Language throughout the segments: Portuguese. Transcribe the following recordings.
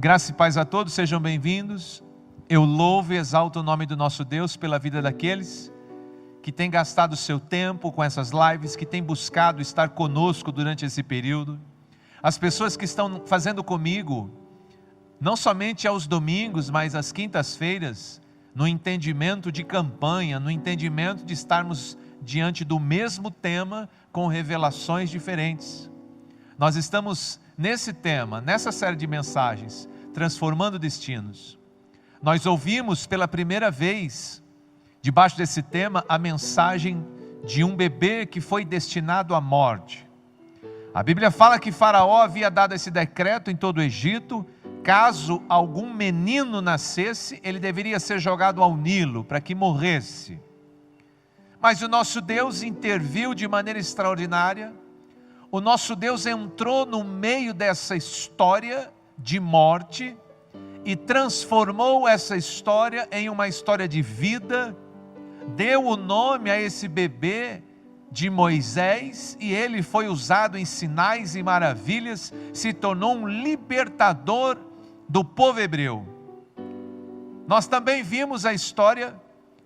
Graça e paz a todos, sejam bem-vindos. Eu louvo e exalto o nome do nosso Deus pela vida daqueles que têm gastado seu tempo com essas lives, que têm buscado estar conosco durante esse período. As pessoas que estão fazendo comigo, não somente aos domingos, mas às quintas-feiras, no entendimento de campanha, no entendimento de estarmos diante do mesmo tema, com revelações diferentes. Nós estamos nesse tema, nessa série de mensagens, transformando destinos. Nós ouvimos pela primeira vez, debaixo desse tema, a mensagem de um bebê que foi destinado à morte. A Bíblia fala que Faraó havia dado esse decreto em todo o Egito: caso algum menino nascesse, ele deveria ser jogado ao Nilo para que morresse. Mas o nosso Deus interviu de maneira extraordinária. O nosso Deus entrou no meio dessa história de morte e transformou essa história em uma história de vida. Deu o nome a esse bebê de Moisés, e ele foi usado em sinais e maravilhas, se tornou um libertador do povo hebreu. Nós também vimos a história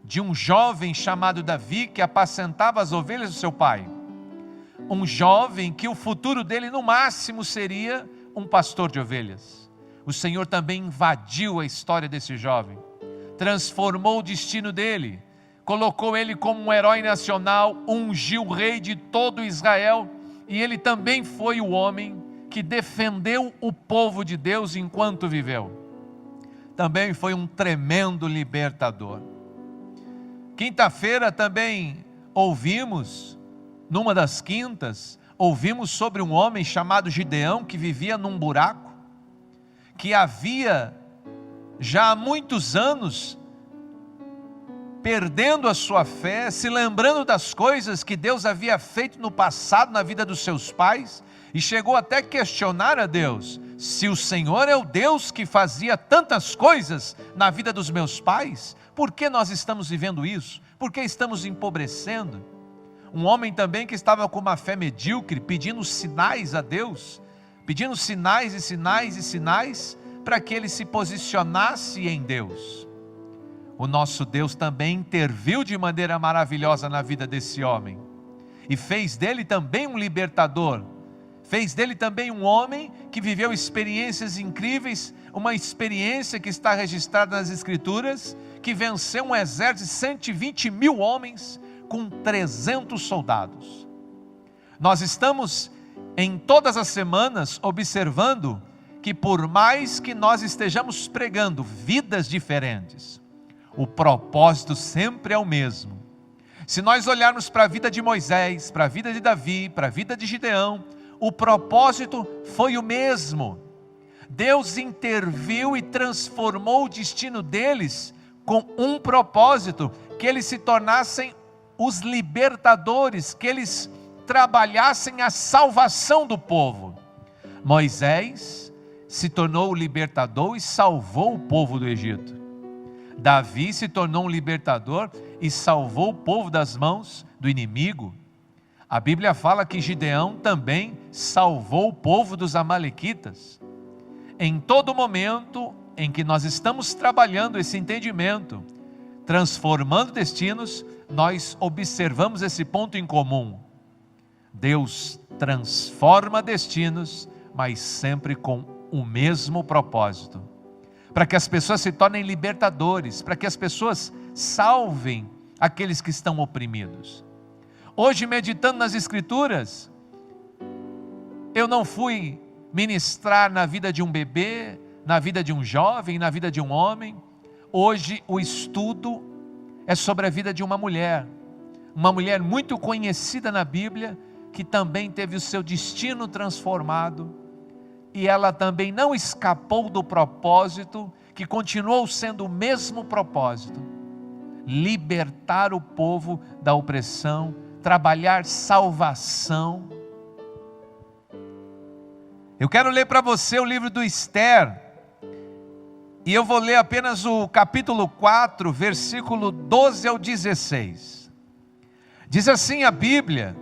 de um jovem chamado Davi, que apacentava as ovelhas do seu pai. Um jovem que o futuro dele no máximo seria um pastor de ovelhas. O Senhor também invadiu a história desse jovem, transformou o destino dele, colocou ele como um herói nacional, ungiu o rei de todo Israel, e ele também foi o homem que defendeu o povo de Deus enquanto viveu. Também foi um tremendo libertador. Quinta-feira também ouvimos, numa das quintas, ouvimos sobre um homem chamado Gideão, que vivia num buraco, que havia já há muitos anos perdendo a sua fé, se lembrando das coisas que Deus havia feito no passado na vida dos seus pais, e chegou até questionar a Deus: se o Senhor é o Deus que fazia tantas coisas na vida dos meus pais, por que nós estamos vivendo isso? Por que estamos empobrecendo? Um homem também que estava com uma fé medíocre, pedindo sinais a Deus, pedindo sinais e sinais e sinais, para que ele se posicionasse em Deus. O nosso Deus também interviu de maneira maravilhosa na vida desse homem, e fez dele também um libertador, fez dele também um homem que viveu experiências incríveis, uma experiência que está registrada nas Escrituras, que venceu um exército de 120 mil homens, com 300 soldados. Nós estamos em todas as semanas observando que, por mais que nós estejamos pregando vidas diferentes, o propósito sempre é o mesmo. Se nós olharmos para a vida de Moisés, para a vida de Davi, para a vida de Gideão, o propósito foi o mesmo. Deus interviu e transformou o destino deles com um propósito: que eles se tornassem os libertadores, que eles trabalhassem a salvação do povo. Moisés se tornou o libertador e salvou o povo do Egito. Davi se tornou um libertador e salvou o povo das mãos do inimigo. A Bíblia fala que Gideão também salvou o povo dos amalequitas. Em todo momento em que nós estamos trabalhando esse entendimento, transformando destinos, nós observamos esse ponto em comum: Deus transforma destinos, mas sempre com o mesmo propósito, para que as pessoas se tornem libertadores, para que as pessoas salvem aqueles que estão oprimidos. Hoje, meditando nas Escrituras, eu não fui ministrar na vida de um bebê, na vida de um jovem, na vida de um homem. Hoje o estudo é sobre a vida de uma mulher muito conhecida na Bíblia, que também teve o seu destino transformado, e ela também não escapou do propósito, que continuou sendo o mesmo propósito: libertar o povo da opressão, trabalhar salvação. Eu quero ler para você o livro do Esther, e eu vou ler apenas o capítulo 4, versículo 12 ao 16. Diz assim a Bíblia,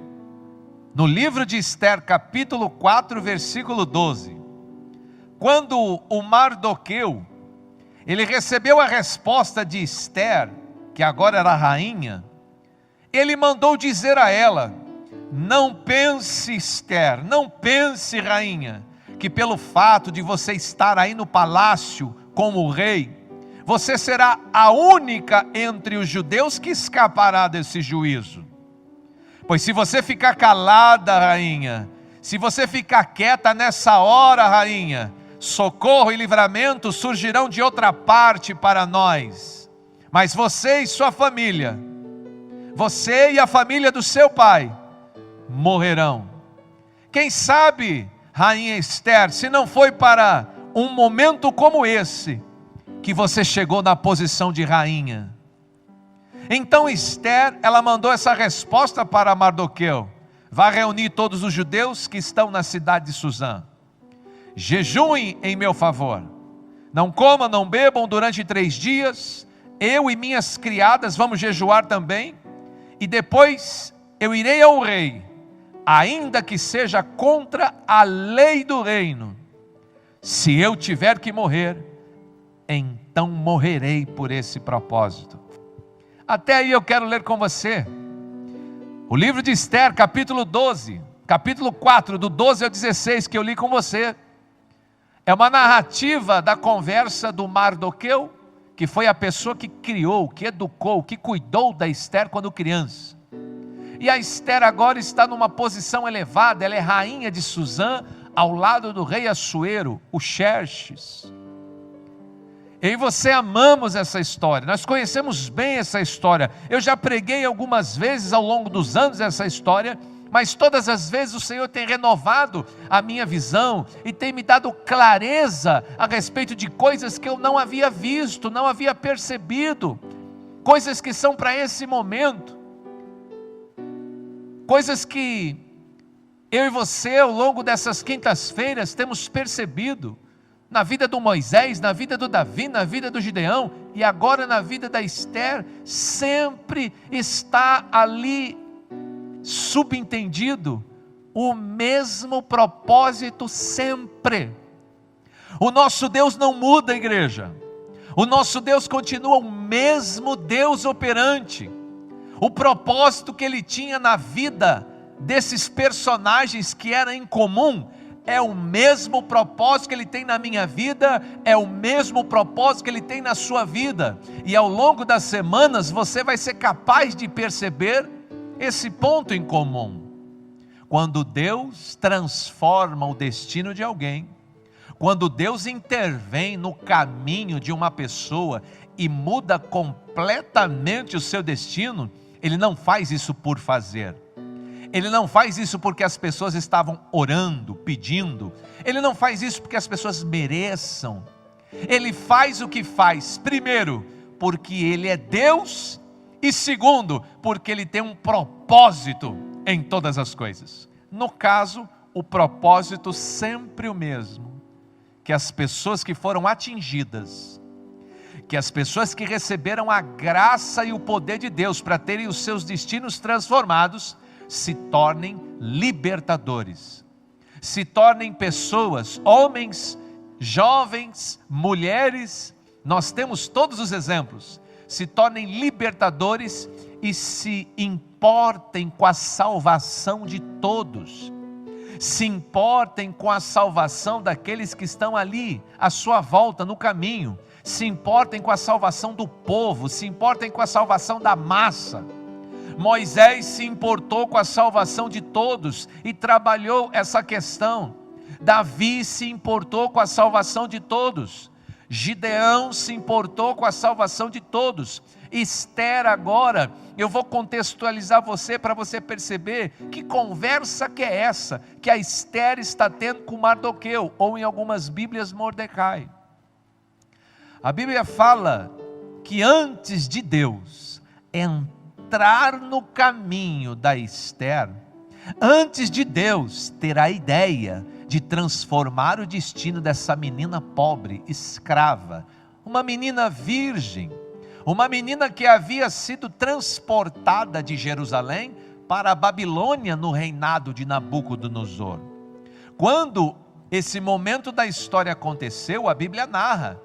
no livro de Esther, capítulo 4, versículo 12: quando o Mardoqueu, ele recebeu a resposta de Ester, que agora era rainha, ele mandou dizer a ela: não pense, Ester, não pense, rainha, que pelo fato de você estar aí no palácio como rei, você será a única entre os judeus que escapará desse juízo. Pois se você ficar calada, rainha, se você ficar quieta nessa hora, rainha, socorro e livramento surgirão de outra parte para nós. Mas você e sua família, você e a família do seu pai, morrerão. Quem sabe, rainha Ester, se não foi para um momento como esse, que você chegou na posição de rainha. Então Ester, ela mandou essa resposta para Mardoqueu: vá reunir todos os judeus que estão na cidade de Suzã. Jejuem em meu favor. Não comam, não bebam durante 3 dias. Eu e minhas criadas vamos jejuar também. E depois eu irei ao rei, ainda que seja contra a lei do reino. Se eu tiver que morrer, então morrerei por esse propósito. Até aí eu quero ler com você o livro de Ester, capítulo 12, capítulo 4, do 12 ao 16, que eu li com você. É uma narrativa da conversa do Mardoqueu, que foi a pessoa que criou, que educou, que cuidou da Ester quando criança. E a Ester agora está numa posição elevada, ela é rainha de Suzã, ao lado do rei Assuero, o Xerxes. Eu e você amamos essa história, nós conhecemos bem essa história. Eu já preguei algumas vezes ao longo dos anos essa história, mas todas as vezes o Senhor tem renovado a minha visão e tem me dado clareza a respeito de coisas que eu não havia visto, não havia percebido, coisas que são para esse momento, coisas que eu e você ao longo dessas quintas-feiras temos percebido, na vida do Moisés, na vida do Davi, na vida do Gideão, e agora na vida da Ester, sempre está ali subentendido o mesmo propósito sempre. O nosso Deus não muda, igreja. O nosso Deus continua o mesmo Deus operante. O propósito que Ele tinha na vida desses personagens que era incomum, é o mesmo propósito que Ele tem na minha vida, é o mesmo propósito que Ele tem na sua vida. E ao longo das semanas você vai ser capaz de perceber esse ponto em comum. Quando Deus transforma o destino de alguém, quando Deus intervém no caminho de uma pessoa e muda completamente o seu destino, Ele não faz isso por fazer. Ele não faz isso porque as pessoas estavam orando, pedindo. Ele não faz isso porque as pessoas mereçam. Ele faz o que faz, primeiro, porque Ele é Deus, e segundo, porque Ele tem um propósito em todas as coisas. No caso, o propósito sempre o mesmo, que as pessoas que foram atingidas, que as pessoas que receberam a graça e o poder de Deus para terem os seus destinos transformados, se tornem libertadores, se tornem pessoas, homens, jovens, mulheres, nós temos todos os exemplos, se tornem libertadores e se importem com a salvação de todos, se importem com a salvação daqueles que estão ali, à sua volta, no caminho, se importem com a salvação do povo, se importem com a salvação da massa. Moisés se importou com a salvação de todos e trabalhou essa questão. Davi se importou com a salvação de todos. Gideão se importou com a salvação de todos. Ester agora, eu vou contextualizar você para você perceber que conversa que é essa que a Ester está tendo com Mardoqueu, ou em algumas bíblias Mordecai. A Bíblia fala que antes de Deus entrar no caminho da Ester, antes de Deus ter a ideia de transformar o destino dessa menina pobre, escrava, uma menina virgem, uma menina que havia sido transportada de Jerusalém para a Babilônia no reinado de Nabucodonosor. Quando esse momento da história aconteceu, a Bíblia narra.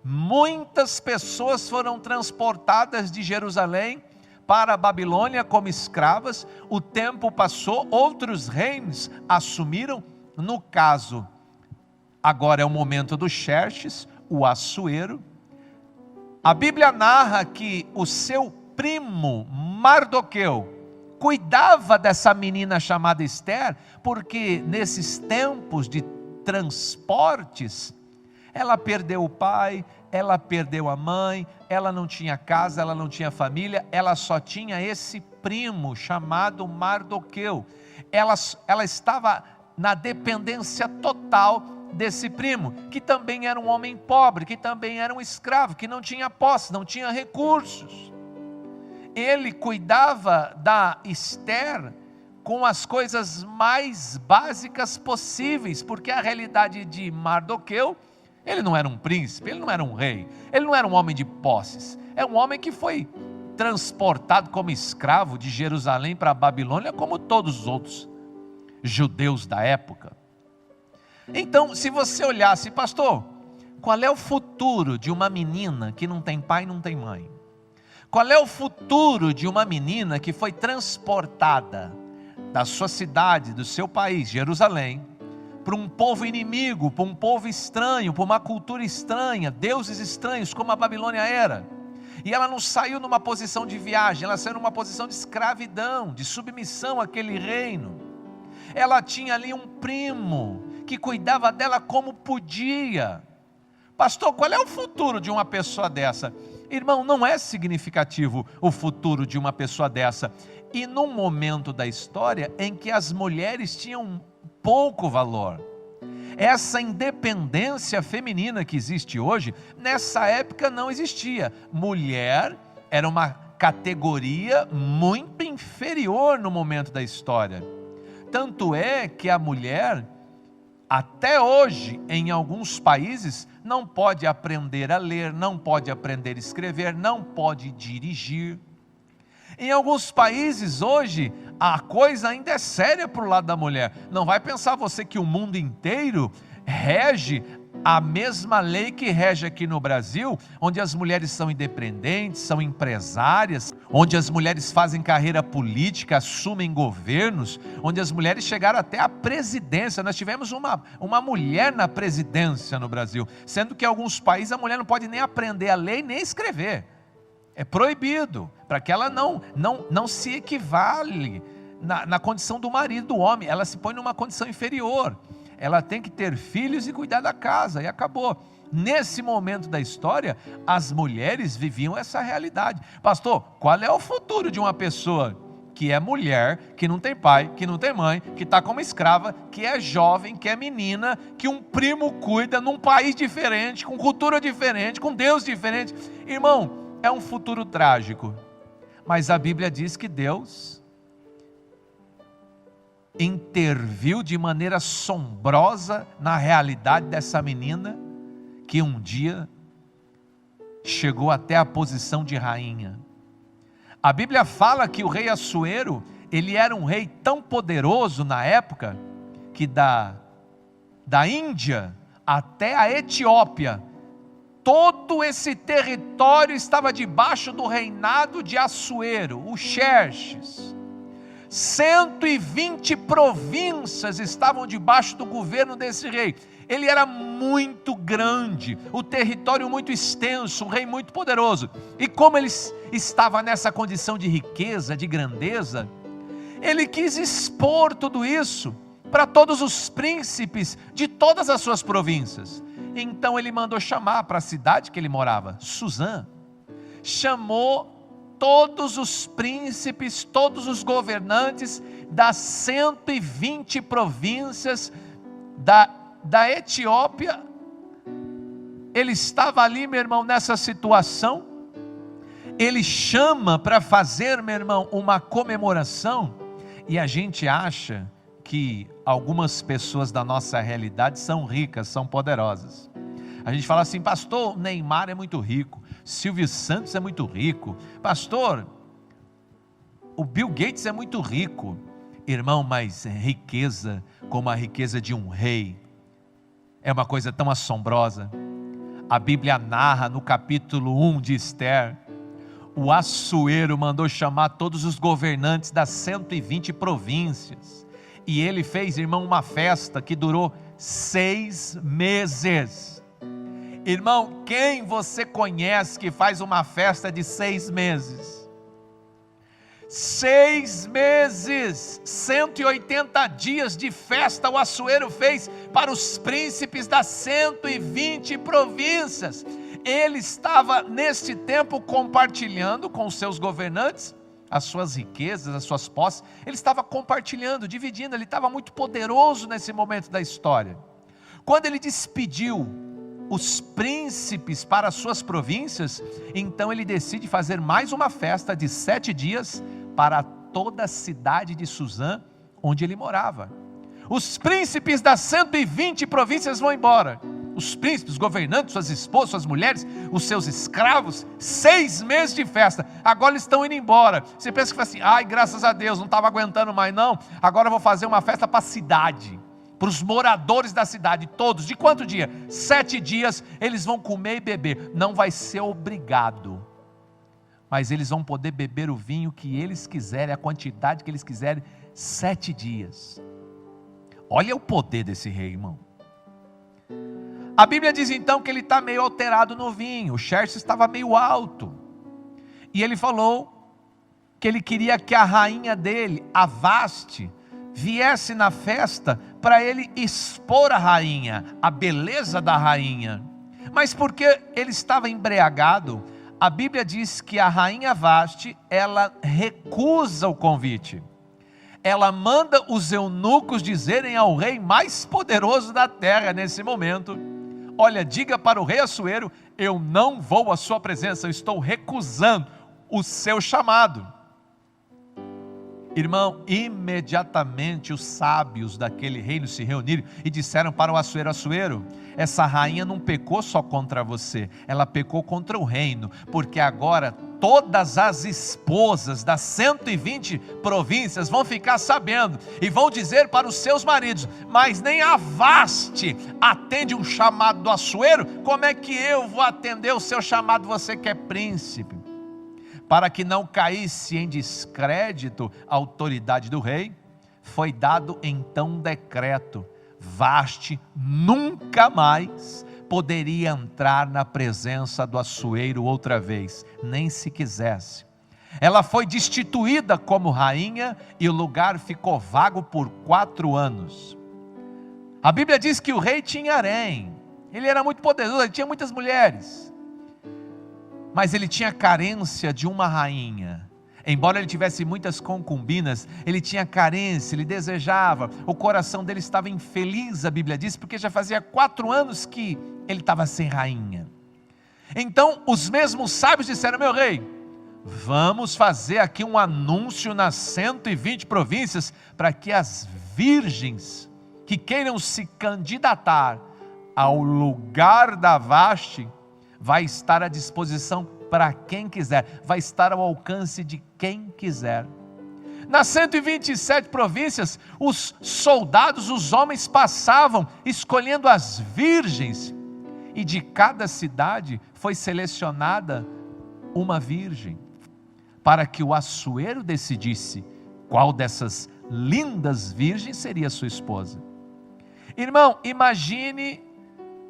Muitas pessoas foram transportadas de Jerusalém para a Babilônia como escravas. O tempo passou, outros reinos assumiram. No caso, agora é o momento do Xerxes, o Assuero. A Bíblia narra que o seu primo Mardoqueu cuidava dessa menina chamada Esther, porque nesses tempos de transportes, ela perdeu o pai, ela perdeu a mãe, ela não tinha casa, ela não tinha família, ela só tinha esse primo chamado Mardoqueu. Ela estava na dependência total desse primo, que também era um homem pobre, que também era um escravo, que não tinha posse, não tinha recursos. Ele cuidava da Esther com as coisas mais básicas possíveis, porque a realidade de Mardoqueu, ele não era um príncipe, ele não era um rei, ele não era um homem de posses, é um homem que foi transportado como escravo de Jerusalém para a Babilônia, como todos os outros judeus da época. Então, se você olhasse, pastor, qual é o futuro de uma menina que não tem pai e não tem mãe? Qual é o futuro de uma menina que foi transportada da sua cidade, do seu país, Jerusalém, para um povo inimigo, para um povo estranho, para uma cultura estranha, deuses estranhos como a Babilônia era? E ela não saiu numa posição de viagem, ela saiu numa posição de escravidão, de submissão àquele reino. Ela tinha ali um primo que cuidava dela como podia. Pastor, qual é o futuro de uma pessoa dessa? Irmão, não é significativo o futuro de uma pessoa dessa. E num momento da história em que as mulheres tinham pouco valor. Essa independência feminina que existe hoje, nessa época não existia. Mulher era uma categoria muito inferior no momento da história. Tanto é que a mulher, até hoje, em alguns países, não pode aprender a ler, não pode aprender a escrever, não pode dirigir. Em alguns países hoje, a coisa ainda é séria para o lado da mulher. Não vai pensar você que o mundo inteiro rege a mesma lei que rege aqui no Brasil, onde as mulheres são independentes, são empresárias, onde as mulheres fazem carreira política, assumem governos, onde as mulheres chegaram até a presidência. Nós tivemos uma mulher na presidência no Brasil, sendo que em alguns países a mulher não pode nem aprender a ler nem escrever. É proibido, para que ela não se equivale na condição do marido, do homem. Ela se põe numa condição inferior. Ela tem que ter filhos e cuidar da casa, e acabou. Nesse momento da história, as mulheres viviam essa realidade. Pastor, qual é o futuro de uma pessoa que é mulher, que não tem pai, que não tem mãe, que está como escrava, que é jovem, que é menina, que um primo cuida, num país diferente, com cultura diferente, com Deus diferente? Irmão, é um futuro trágico. Mas a Bíblia diz que Deus interviu de maneira assombrosa na realidade dessa menina, que um dia chegou até a posição de rainha. A Bíblia fala que o rei Assuero, ele era um rei tão poderoso na época, que da Índia até a Etiópia, todo esse território estava debaixo do reinado de Assuero, o Xerxes. 120 províncias estavam debaixo do governo desse rei. Ele era muito grande, o território muito extenso, um rei muito poderoso. E como ele estava nessa condição de riqueza, de grandeza, ele quis expor tudo isso para todos os príncipes de todas as suas províncias. Então ele mandou chamar para a cidade que ele morava, Suzã, chamou todos os príncipes, todos os governantes das 120 províncias da Etiópia. Ele estava ali, meu irmão, nessa situação. Ele chama para fazer, meu irmão, uma comemoração. E a gente acha que algumas pessoas da nossa realidade são ricas, são poderosas. A gente fala assim: pastor, Neymar é muito rico, Silvio Santos é muito rico, pastor, o Bill Gates é muito rico. Irmão, mas riqueza como a riqueza de um rei É uma coisa tão assombrosa. A Bíblia narra no capítulo 1 de Esther, o Assuero mandou chamar todos os governantes das 120 províncias. E ele fez, irmão, uma festa que durou 6 meses. Irmão, quem você conhece que faz uma festa de 6 meses? 6 meses, 180 dias de festa o Assuero fez para os príncipes das 120 províncias. Ele estava neste tempo compartilhando com os seus governantes as suas riquezas, as suas posses. Ele estava compartilhando, dividindo. Ele estava muito poderoso nesse momento da história. Quando ele despediu os príncipes para as suas províncias, então ele decide fazer mais uma festa de 7 dias para toda a cidade de Suzã, onde ele morava. Os príncipes das 120 províncias vão embora. Os príncipes, os governantes, suas esposas, suas mulheres, os seus escravos, 6 meses de festa, agora eles estão indo embora. Você pensa que fala assim, ai, graças a Deus, não estava aguentando mais não, agora eu vou fazer uma festa para a cidade, para os moradores da cidade, todos. De quanto dia? 7 dias, eles vão comer e beber, não vai ser obrigado, mas eles vão poder beber o vinho que eles quiserem, a quantidade que eles quiserem, 7 dias. Olha o poder desse rei, irmão. A Bíblia diz então que ele está meio alterado no vinho, o Xerxes estava meio alto, e ele falou que ele queria que a rainha dele, a Vaste, viesse na festa para ele expor a rainha, a beleza da rainha. Mas porque ele estava embriagado, a Bíblia diz que a rainha Vaste, ela recusa o convite. Ela manda os eunucos dizerem ao rei mais poderoso da terra nesse momento, olha, diga para o rei Assuero, eu não vou à sua presença, eu estou recusando o seu chamado. Irmão, imediatamente os sábios daquele reino se reuniram e disseram para o Assuero, Assuero, essa rainha não pecou só contra você, ela pecou contra o reino, porque agora todas as esposas das 120 províncias vão ficar sabendo e vão dizer para os seus maridos, mas nem a Vaste atende um chamado do Assuero, como é que eu vou atender o seu chamado, você que é príncipe? Para que não caísse em descrédito a autoridade do rei, foi dado então um decreto, Vaste nunca mais poderia entrar na presença do Assuero outra vez, nem se quisesse. Ela foi destituída como rainha e o lugar ficou vago por 4 anos. A Bíblia diz que o rei tinha harém, ele era muito poderoso, ele tinha muitas mulheres, mas ele tinha carência de uma rainha. Embora ele tivesse muitas concubinas, ele tinha carência, ele desejava, o coração dele estava infeliz, a Bíblia diz, porque já fazia 4 anos que ele estava sem rainha. Então os mesmos sábios disseram, meu rei, vamos fazer aqui um anúncio nas 120 províncias, para que as virgens que queiram se candidatar ao lugar da Vaste, vai estar à disposição para quem quiser, vai estar ao alcance de quem quiser. Nas 127 províncias, os soldados, os homens passavam escolhendo as virgens, e de cada cidade foi selecionada uma virgem, para que o Assuero decidisse qual dessas lindas virgens seria sua esposa. Irmão, imagine,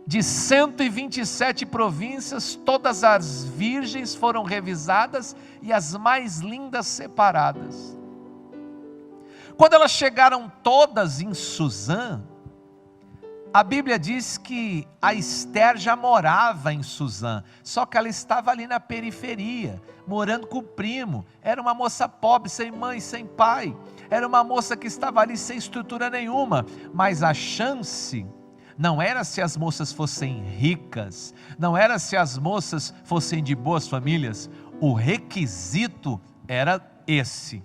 de 127 províncias, todas as virgens foram revisadas e as mais lindas separadas. Quando elas chegaram todas em Suzã, a Bíblia diz que a Esther já morava em Suzã, só que ela estava ali na periferia, morando com o primo. Era uma moça pobre, sem mãe, sem pai. Era uma moça que estava ali sem estrutura nenhuma, mas a chance não era se as moças fossem ricas, não era se as moças fossem de boas famílias, o requisito era esse,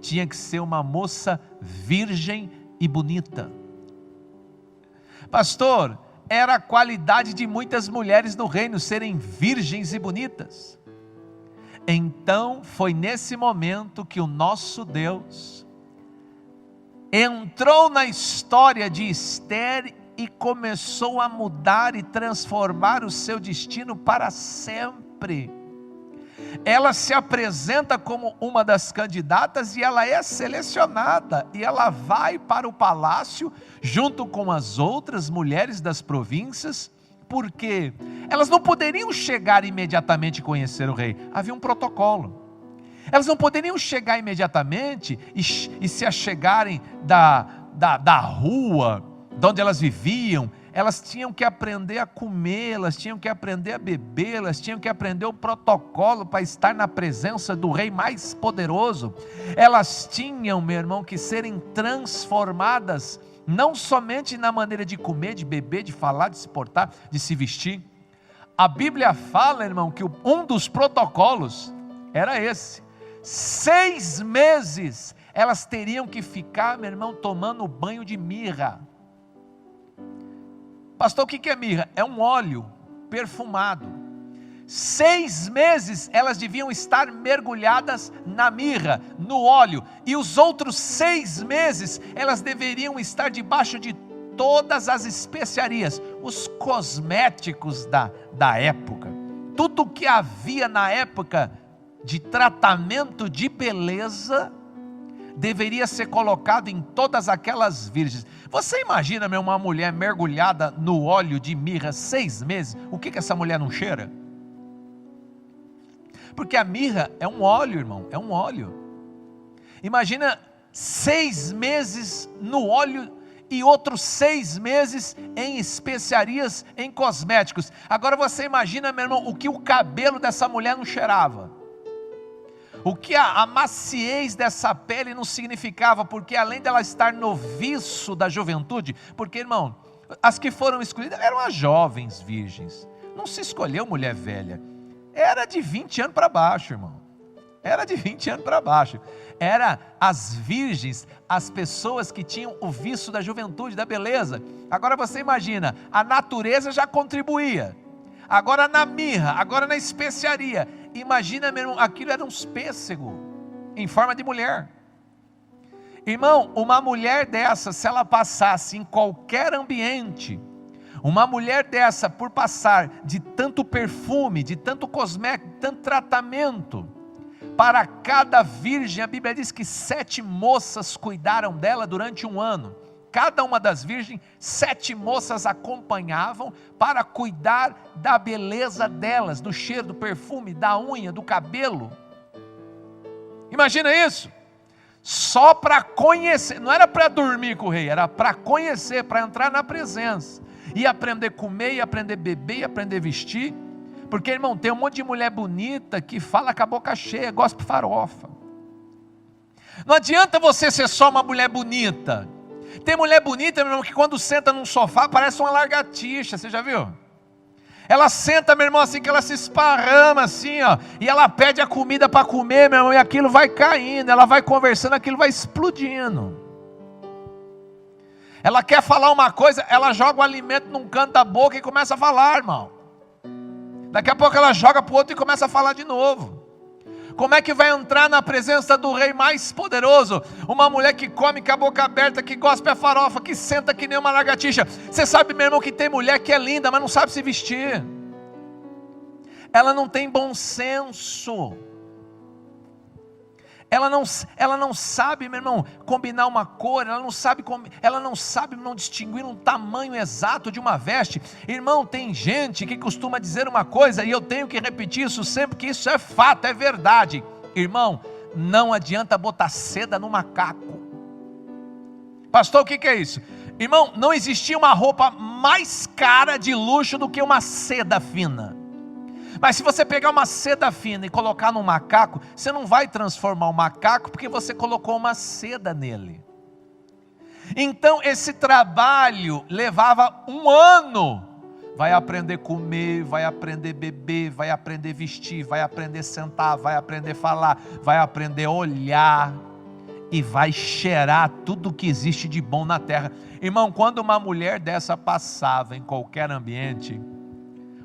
tinha que ser uma moça virgem e bonita. Pastor, era a qualidade de muitas mulheres no reino serem virgens e bonitas. Então foi nesse momento que o nosso Deus entrou na história de Esther e começou a mudar e transformar o seu destino para sempre. Ela se apresenta como uma das candidatas e ela é selecionada, e ela vai para o palácio junto com as outras mulheres das províncias, porque elas não poderiam chegar imediatamente e conhecer o rei, havia um protocolo. Elas não poderiam chegar imediatamente e se achegarem da rua de onde elas viviam. Elas tinham que aprender a comer, elas tinham que aprender a beber, elas tinham que aprender o protocolo para estar na presença do rei mais poderoso. Elas tinham, meu irmão, que serem transformadas, não somente na maneira de comer, de beber, de falar, de se portar, de se vestir. A Bíblia fala, irmão, que um dos protocolos era esse: 6 meses elas teriam que ficar, meu irmão, tomando banho de mirra. Pastor, o que é mirra? É um óleo perfumado. 6 meses elas deviam estar mergulhadas na mirra, no óleo, e os outros 6 meses elas deveriam estar debaixo de todas as especiarias, os cosméticos da época, tudo que havia na época de tratamento de beleza deveria ser colocado em todas aquelas virgens. Você imagina, meu, uma mulher mergulhada no óleo de mirra 6 meses, o que essa mulher não cheira? Porque a mirra é um óleo, irmão, é um óleo. Imagina 6 meses no óleo e outros 6 meses em especiarias, em cosméticos. Agora você imagina, meu irmão, o que o cabelo dessa mulher não cheirava. O que a maciez dessa pele não significava, porque além dela estar no viço da juventude, porque, irmão, as que foram escolhidas eram as jovens virgens, não se escolheu mulher velha, era de 20 anos para baixo, irmão, era de 20 anos para baixo, era as virgens, as pessoas que tinham o vício da juventude, da beleza. Agora você imagina, a natureza já contribuía, agora na mirra, agora na especiaria. Imagina, meu irmão, aquilo era uns pêssego em forma de mulher. Irmão, uma mulher dessa, se ela passasse em qualquer ambiente, uma mulher dessa, por passar de tanto perfume, de tanto cosmético, de tanto tratamento, para cada virgem, a Bíblia diz que 7 moças cuidaram dela durante 1 ano. Cada uma das virgens, 7 moças acompanhavam para cuidar da beleza delas, do cheiro, do perfume, da unha, do cabelo. Imagina isso, só para conhecer, não era para dormir com o rei, era para conhecer, para entrar na presença, e aprender a comer, e aprender a beber, e aprender a vestir, porque, irmão, tem um monte de mulher bonita que fala com a boca cheia, gosta de farofa. Não adianta você ser só uma mulher bonita. Tem mulher bonita, meu irmão, que quando senta num sofá parece uma lagartixa, você já viu? Ela senta, meu irmão, assim que ela se esparrama assim, ó, e ela pede a comida para comer, meu irmão, e aquilo vai caindo, ela vai conversando, aquilo vai explodindo. Ela quer falar uma coisa, ela joga o alimento num canto da boca e começa a falar, irmão. Daqui a pouco ela joga para o outro e começa a falar de novo. Como é que vai entrar na presença do rei mais poderoso? Uma mulher que come com a boca aberta, que gospe a farofa, que senta que nem uma lagartixa. Você sabe, meu irmão, que tem mulher que é linda, mas não sabe se vestir. Ela não tem bom senso. Ela não sabe, meu irmão, combinar uma cor, ela não sabe, meu irmão, distinguir um tamanho exato de uma veste. Irmão, tem gente que costuma dizer uma coisa, e eu tenho que repetir isso sempre, que isso é fato, é verdade. Irmão, não adianta botar seda no macaco. Pastor, o que é isso? Irmão, não existia uma roupa mais cara de luxo do que uma seda fina. Mas se você pegar uma seda fina e colocar num macaco, você não vai transformar o macaco, porque você colocou uma seda nele. Então esse trabalho levava 1 ano. Vai aprender a comer, vai aprender a beber, vai aprender a vestir, vai aprender a sentar, vai aprender a falar, vai aprender a olhar, e vai cheirar tudo que existe de bom na terra. Irmão, quando uma mulher dessa passava em qualquer ambiente,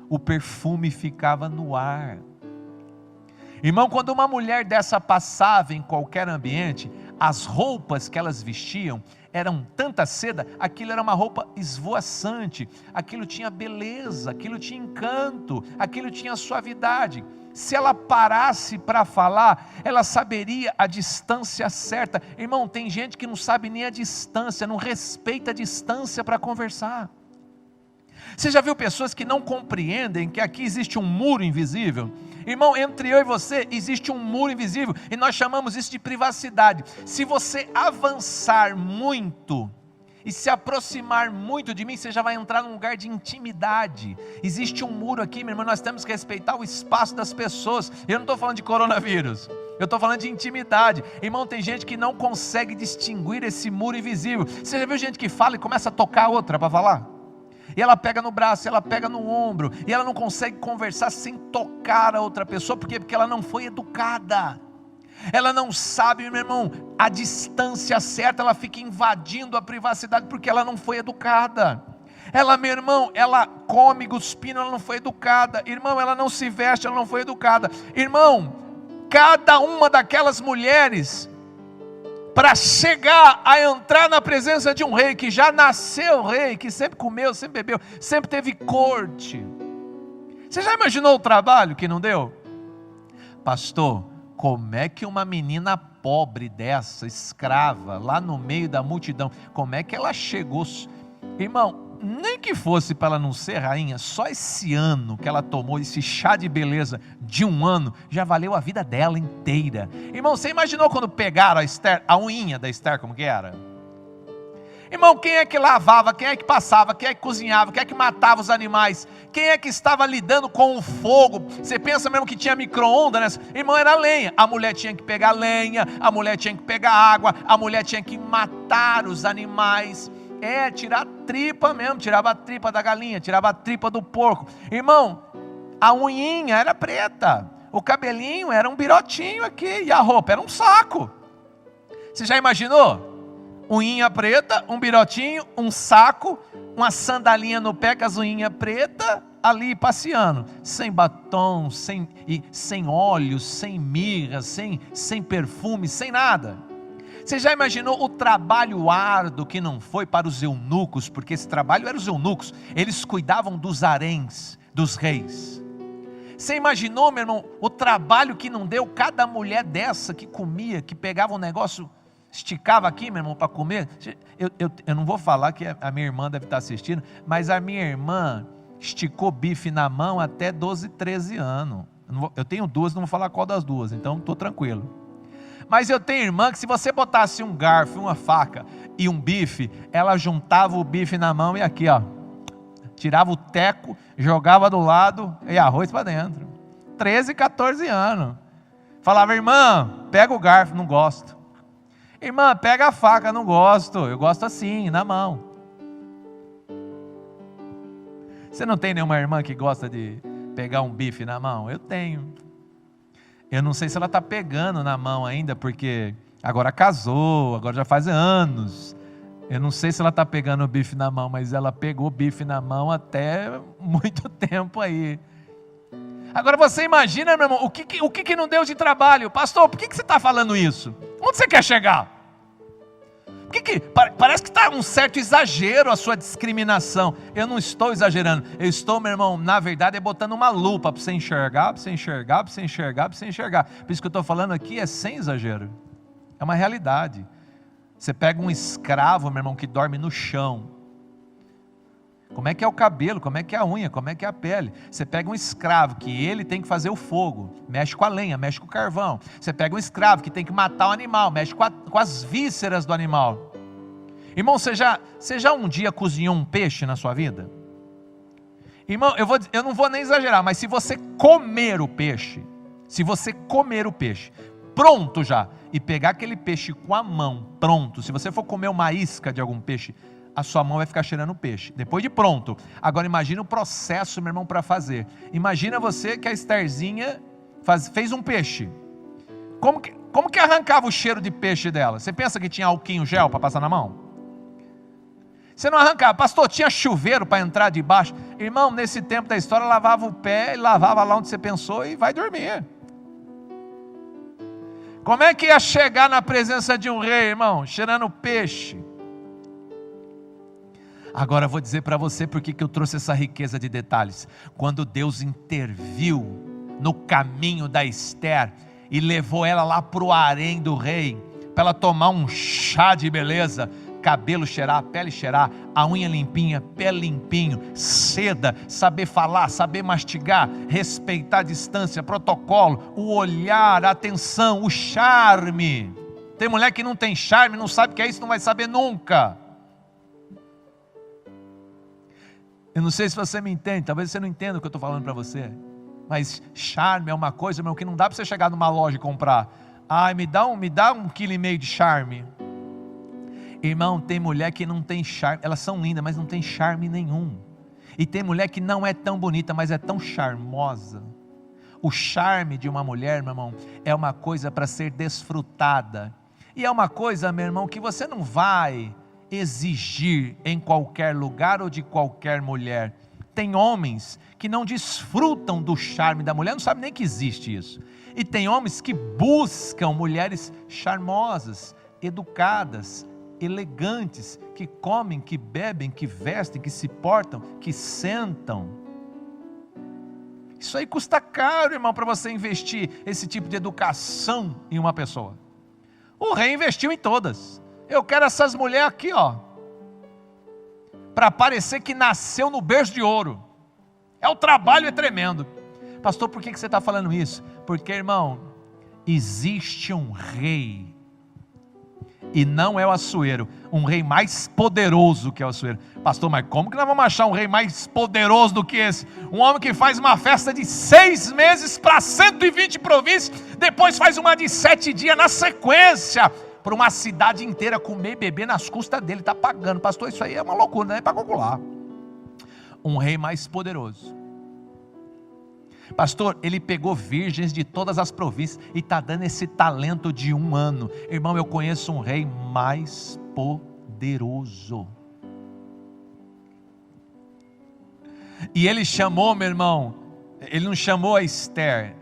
o perfume ficava no ar. Irmão, quando uma mulher dessa passava em qualquer ambiente, as roupas que elas vestiam eram tanta seda, aquilo era uma roupa esvoaçante, aquilo tinha beleza, aquilo tinha encanto, aquilo tinha suavidade. Se ela parasse para falar, ela saberia a distância certa. Irmão, tem gente que não sabe nem a distância, não respeita a distância para conversar. Você já viu pessoas que não compreendem que aqui existe um muro invisível? Irmão, entre eu e você existe um muro invisível, e nós chamamos isso de privacidade. Se você avançar muito e se aproximar muito de mim, você já vai entrar num lugar de intimidade. Existe um muro aqui, meu irmão, nós temos que respeitar o espaço das pessoas. Eu não estou falando de coronavírus, eu estou falando de intimidade. Irmão, tem gente que não consegue distinguir esse muro invisível. Você já viu gente que fala e começa a tocar a outra para falar? E ela pega no braço, ela pega no ombro, e ela não consegue conversar sem tocar a outra pessoa. Por quê? Porque ela não foi educada. Ela não sabe, meu irmão, a distância certa. Ela fica invadindo a privacidade porque ela não foi educada. Ela, meu irmão, ela come cuspindo, ela não foi educada. Irmão, ela não se veste, ela não foi educada. Irmão, cada uma daquelas mulheres, para chegar a entrar na presença de um rei, que já nasceu rei, que sempre comeu, sempre bebeu, sempre teve corte. Você já imaginou o trabalho que não deu? Pastor, como é que uma menina pobre dessa, escrava, lá no meio da multidão, como é que ela chegou? Irmão, nem que fosse para ela não ser rainha, só esse ano que ela tomou esse chá de beleza de 1 ano, já valeu a vida dela inteira. Irmão, você imaginou quando pegaram a Esther, a unhinha da Esther, como que era? Irmão, quem é que lavava, quem é que passava, quem é que cozinhava, quem é que matava os animais, quem é que estava lidando com o fogo? Você pensa mesmo que tinha micro-ondas, né? Irmão, era lenha. A mulher tinha que pegar lenha, a mulher tinha que pegar água, a mulher tinha que matar os animais. Tirar a tripa mesmo, tirava a tripa da galinha, tirava a tripa do porco. Irmão, a unhinha era preta, o cabelinho era um birotinho aqui, e a roupa era um saco. Você já imaginou? Unha preta, um birotinho, um saco, uma sandalinha no pé com as unhinhas pretas, ali passeando, sem batom, sem óleos, sem mirra, sem perfume, sem nada. Você já imaginou o trabalho árduo que não foi para os eunucos, porque esse trabalho era os eunucos, eles cuidavam dos haréns, dos reis. Você imaginou, meu irmão, o trabalho que não deu cada mulher dessa que comia, que pegava um negócio, esticava aqui, meu irmão, para comer? Eu não vou falar que a minha irmã deve estar assistindo, mas a minha irmã esticou bife na mão até 12, 13 anos. Eu tenho 2, não vou falar qual das 2, então estou tranquilo. Mas eu tenho irmã que se você botasse um garfo, uma faca e um bife, ela juntava o bife na mão e aqui, ó, tirava o teco, jogava do lado e arroz para dentro. 13, 14 anos. Falava, irmã, pega o garfo, não gosto. Irmã, pega a faca, não gosto. Eu gosto assim, na mão. Você não tem nenhuma irmã que gosta de pegar um bife na mão? Eu tenho. Eu não sei se ela está pegando na mão ainda, porque agora casou, agora já faz anos. Eu não sei se ela está pegando o bife na mão, mas ela pegou o bife na mão até muito tempo aí. Agora você imagina, meu irmão, o que não deu de trabalho? Pastor, por que você está falando isso? Onde você quer chegar? Parece que está um certo exagero a sua discriminação. Eu não estou exagerando. Eu estou, meu irmão, na verdade, botando uma lupa para você enxergar, para você enxergar, para você enxergar, para você enxergar. Por isso que eu estou falando aqui é sem exagero. É uma realidade. Você pega um escravo, meu irmão, que dorme no chão. Como é que é o cabelo, como é que é a unha, como é que é a pele. Você pega um escravo que ele tem que fazer o fogo, mexe com a lenha, mexe com o carvão. Você pega um escravo que tem que matar o animal, mexe com as vísceras do animal. Irmão, você já um dia cozinhou um peixe na sua vida? Irmão, eu não vou nem exagerar, mas se você comer o peixe, pronto já, e pegar aquele peixe com a mão, pronto, se você for comer uma isca de algum peixe, a sua mão vai ficar cheirando o peixe, depois de pronto. Agora imagina o processo, meu irmão, para fazer. Imagina você que a Estherzinha fez um peixe. Como que arrancava o cheiro de peixe dela? Você pensa que tinha alquinho gel para passar na mão? Você não arrancava. Pastor, tinha chuveiro para entrar debaixo? Irmão, nesse tempo da história, lavava o pé e lavava lá onde você pensou e vai dormir. Como é que ia chegar na presença de um rei, irmão? Cheirando peixe. Agora eu vou dizer para você por que eu trouxe essa riqueza de detalhes. Quando Deus interviu no caminho da Ester e levou ela lá para o harém do rei, para ela tomar um chá de beleza, cabelo cheirar, pele cheirar, a unha limpinha, pé limpinho, seda, saber falar, saber mastigar, respeitar a distância, protocolo, o olhar, a atenção, o charme. Tem mulher que não tem charme, não sabe o que é isso, não vai saber nunca. Eu não sei se você me entende, talvez você não entenda o que eu estou falando para você, mas charme é uma coisa, meu, que não dá para você chegar numa loja e comprar. Ai, me dá 1,5 kg de charme. Irmão, tem mulher que não tem charme, elas são lindas, mas não tem charme nenhum. E tem mulher que não é tão bonita, mas é tão charmosa. O charme de uma mulher, meu irmão, é uma coisa para ser desfrutada. E é uma coisa, meu irmão, que você não vai exigir em qualquer lugar ou de qualquer mulher. Tem homens que não desfrutam do charme da mulher, não sabem nem que existe isso. E tem homens que buscam mulheres charmosas, educadas, elegantes, que comem, que bebem, que vestem, que se portam, que sentam. Isso aí custa caro, irmão, para você investir esse tipo de educação em uma pessoa. O rei investiu em todas. Eu quero essas mulheres aqui, ó, para parecer que nasceu no berço de ouro. O trabalho é tremendo. Pastor, por que você está falando isso? Porque, irmão, existe um rei, e não é o Assuero, um rei mais poderoso que é o Assuero. Pastor, mas como que nós vamos achar um rei mais poderoso do que esse? Um homem que faz uma festa de 6 meses para 120 províncias, depois faz uma de 7 dias na sequência, para uma cidade inteira comer e beber nas custas dele, está pagando. Pastor, isso aí é uma loucura, não é para calcular. Um rei mais poderoso. Pastor, ele pegou virgens de todas as províncias e está dando esse talento de 1 ano. Irmão, eu conheço um rei mais poderoso. E ele chamou, meu irmão, ele não chamou a Ester,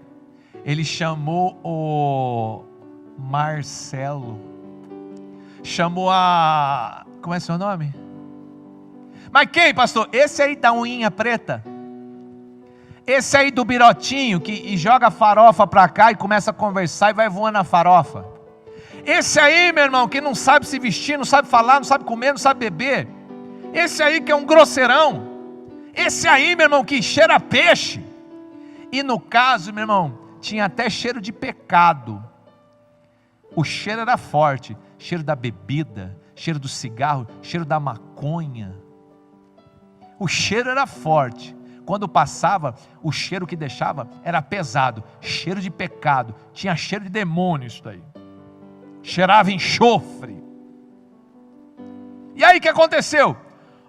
ele chamou o Marcelo, chamou a, como é seu nome? Mas quem, pastor? Esse aí da unhinha preta, esse aí do birotinho que joga farofa para cá e começa a conversar e vai voando a farofa. Esse aí, meu irmão, que não sabe se vestir, não sabe falar, não sabe comer, não sabe beber. Esse aí que é um grosseirão. Esse aí, meu irmão, que cheira peixe. E no caso, meu irmão, tinha até cheiro de pecado. O cheiro era forte, cheiro da bebida, cheiro do cigarro, cheiro da maconha. O cheiro era forte. Quando passava, o cheiro que deixava era pesado, cheiro de pecado, tinha cheiro de demônio isso daí, cheirava enxofre. E aí o que aconteceu?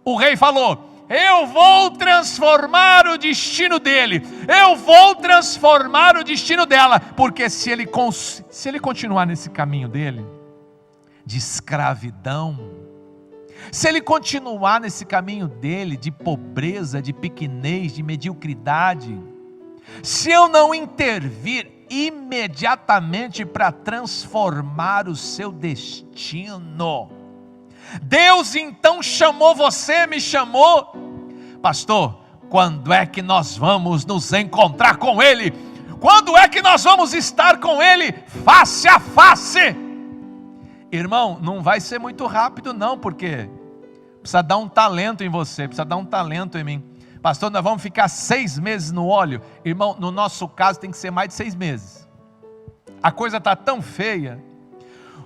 O rei falou: eu vou transformar o destino dele, eu vou transformar o destino dela, porque se ele continuar nesse caminho dele, de escravidão, se ele continuar nesse caminho dele, de pobreza, de pequenez, de mediocridade, se eu não intervir imediatamente para transformar o seu destino, Deus então chamou você, me chamou. Pastor, quando é que nós vamos nos encontrar com Ele? Quando é que nós vamos estar com Ele face a face? Irmão, não vai ser muito rápido não, porque precisa dar um talento em você, precisa dar um talento em mim. Pastor, nós vamos ficar 6 meses no óleo. Irmão, no nosso caso tem que ser mais de 6 meses. A coisa está tão feia.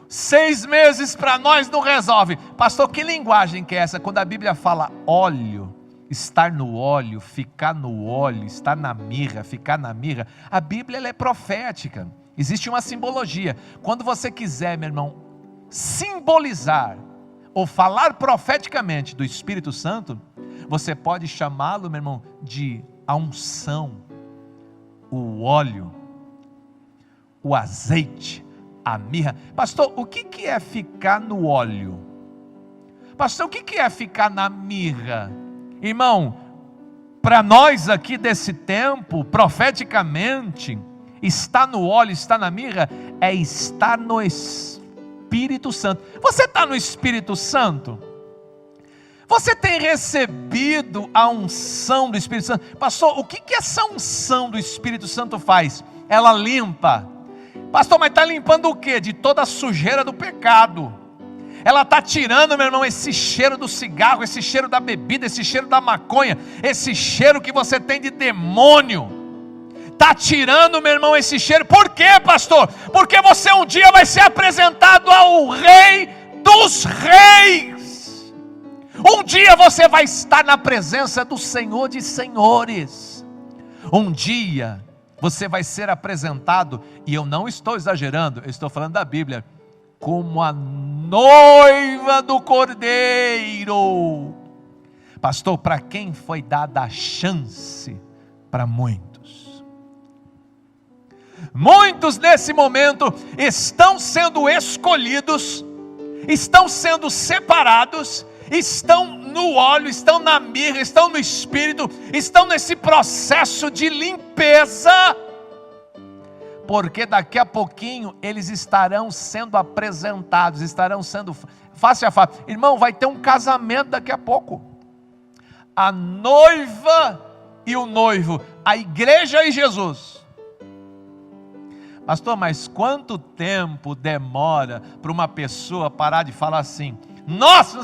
6 meses para nós não resolve. Pastor, que linguagem que é essa? Quando a Bíblia fala óleo, estar no óleo, ficar no óleo, estar na mirra, ficar na mirra, a Bíblia ela é profética. Existe uma simbologia. Quando você quiser, meu irmão, simbolizar ou falar profeticamente do Espírito Santo, você pode chamá-lo, meu irmão, de a unção, o óleo, o azeite, a mirra. Pastor, o que é ficar no óleo? Pastor, o que é ficar na mirra? Irmão, para nós aqui desse tempo, profeticamente, estar no óleo, estar na mirra, é estar no Espírito Santo. Você está no Espírito Santo? Você tem recebido a unção do Espírito Santo? Pastor, o que essa unção do Espírito Santo faz? Ela limpa. Pastor, mas está limpando o quê? De toda a sujeira do pecado. Ela está tirando, meu irmão, esse cheiro do cigarro, esse cheiro da bebida, esse cheiro da maconha, esse cheiro que você tem de demônio. Está tirando, meu irmão, esse cheiro. Por quê, pastor? Porque você um dia vai ser apresentado ao Rei dos Reis. Um dia você vai estar na presença do Senhor de Senhores. Um dia você vai ser apresentado, e eu não estou exagerando, eu estou falando da Bíblia, como a noiva do Cordeiro. Pastor, para quem foi dada a chance? Para muitos. Muitos nesse momento estão sendo escolhidos, estão sendo separados, estão no óleo, estão na mirra, estão no Espírito, estão nesse processo de limpeza, porque daqui a pouquinho eles estarão sendo apresentados, estarão sendo face a face. Irmão, vai ter um casamento daqui a pouco. A noiva e o noivo, a igreja e Jesus. Pastor, mas quanto tempo demora para uma pessoa parar de falar assim? Nossa,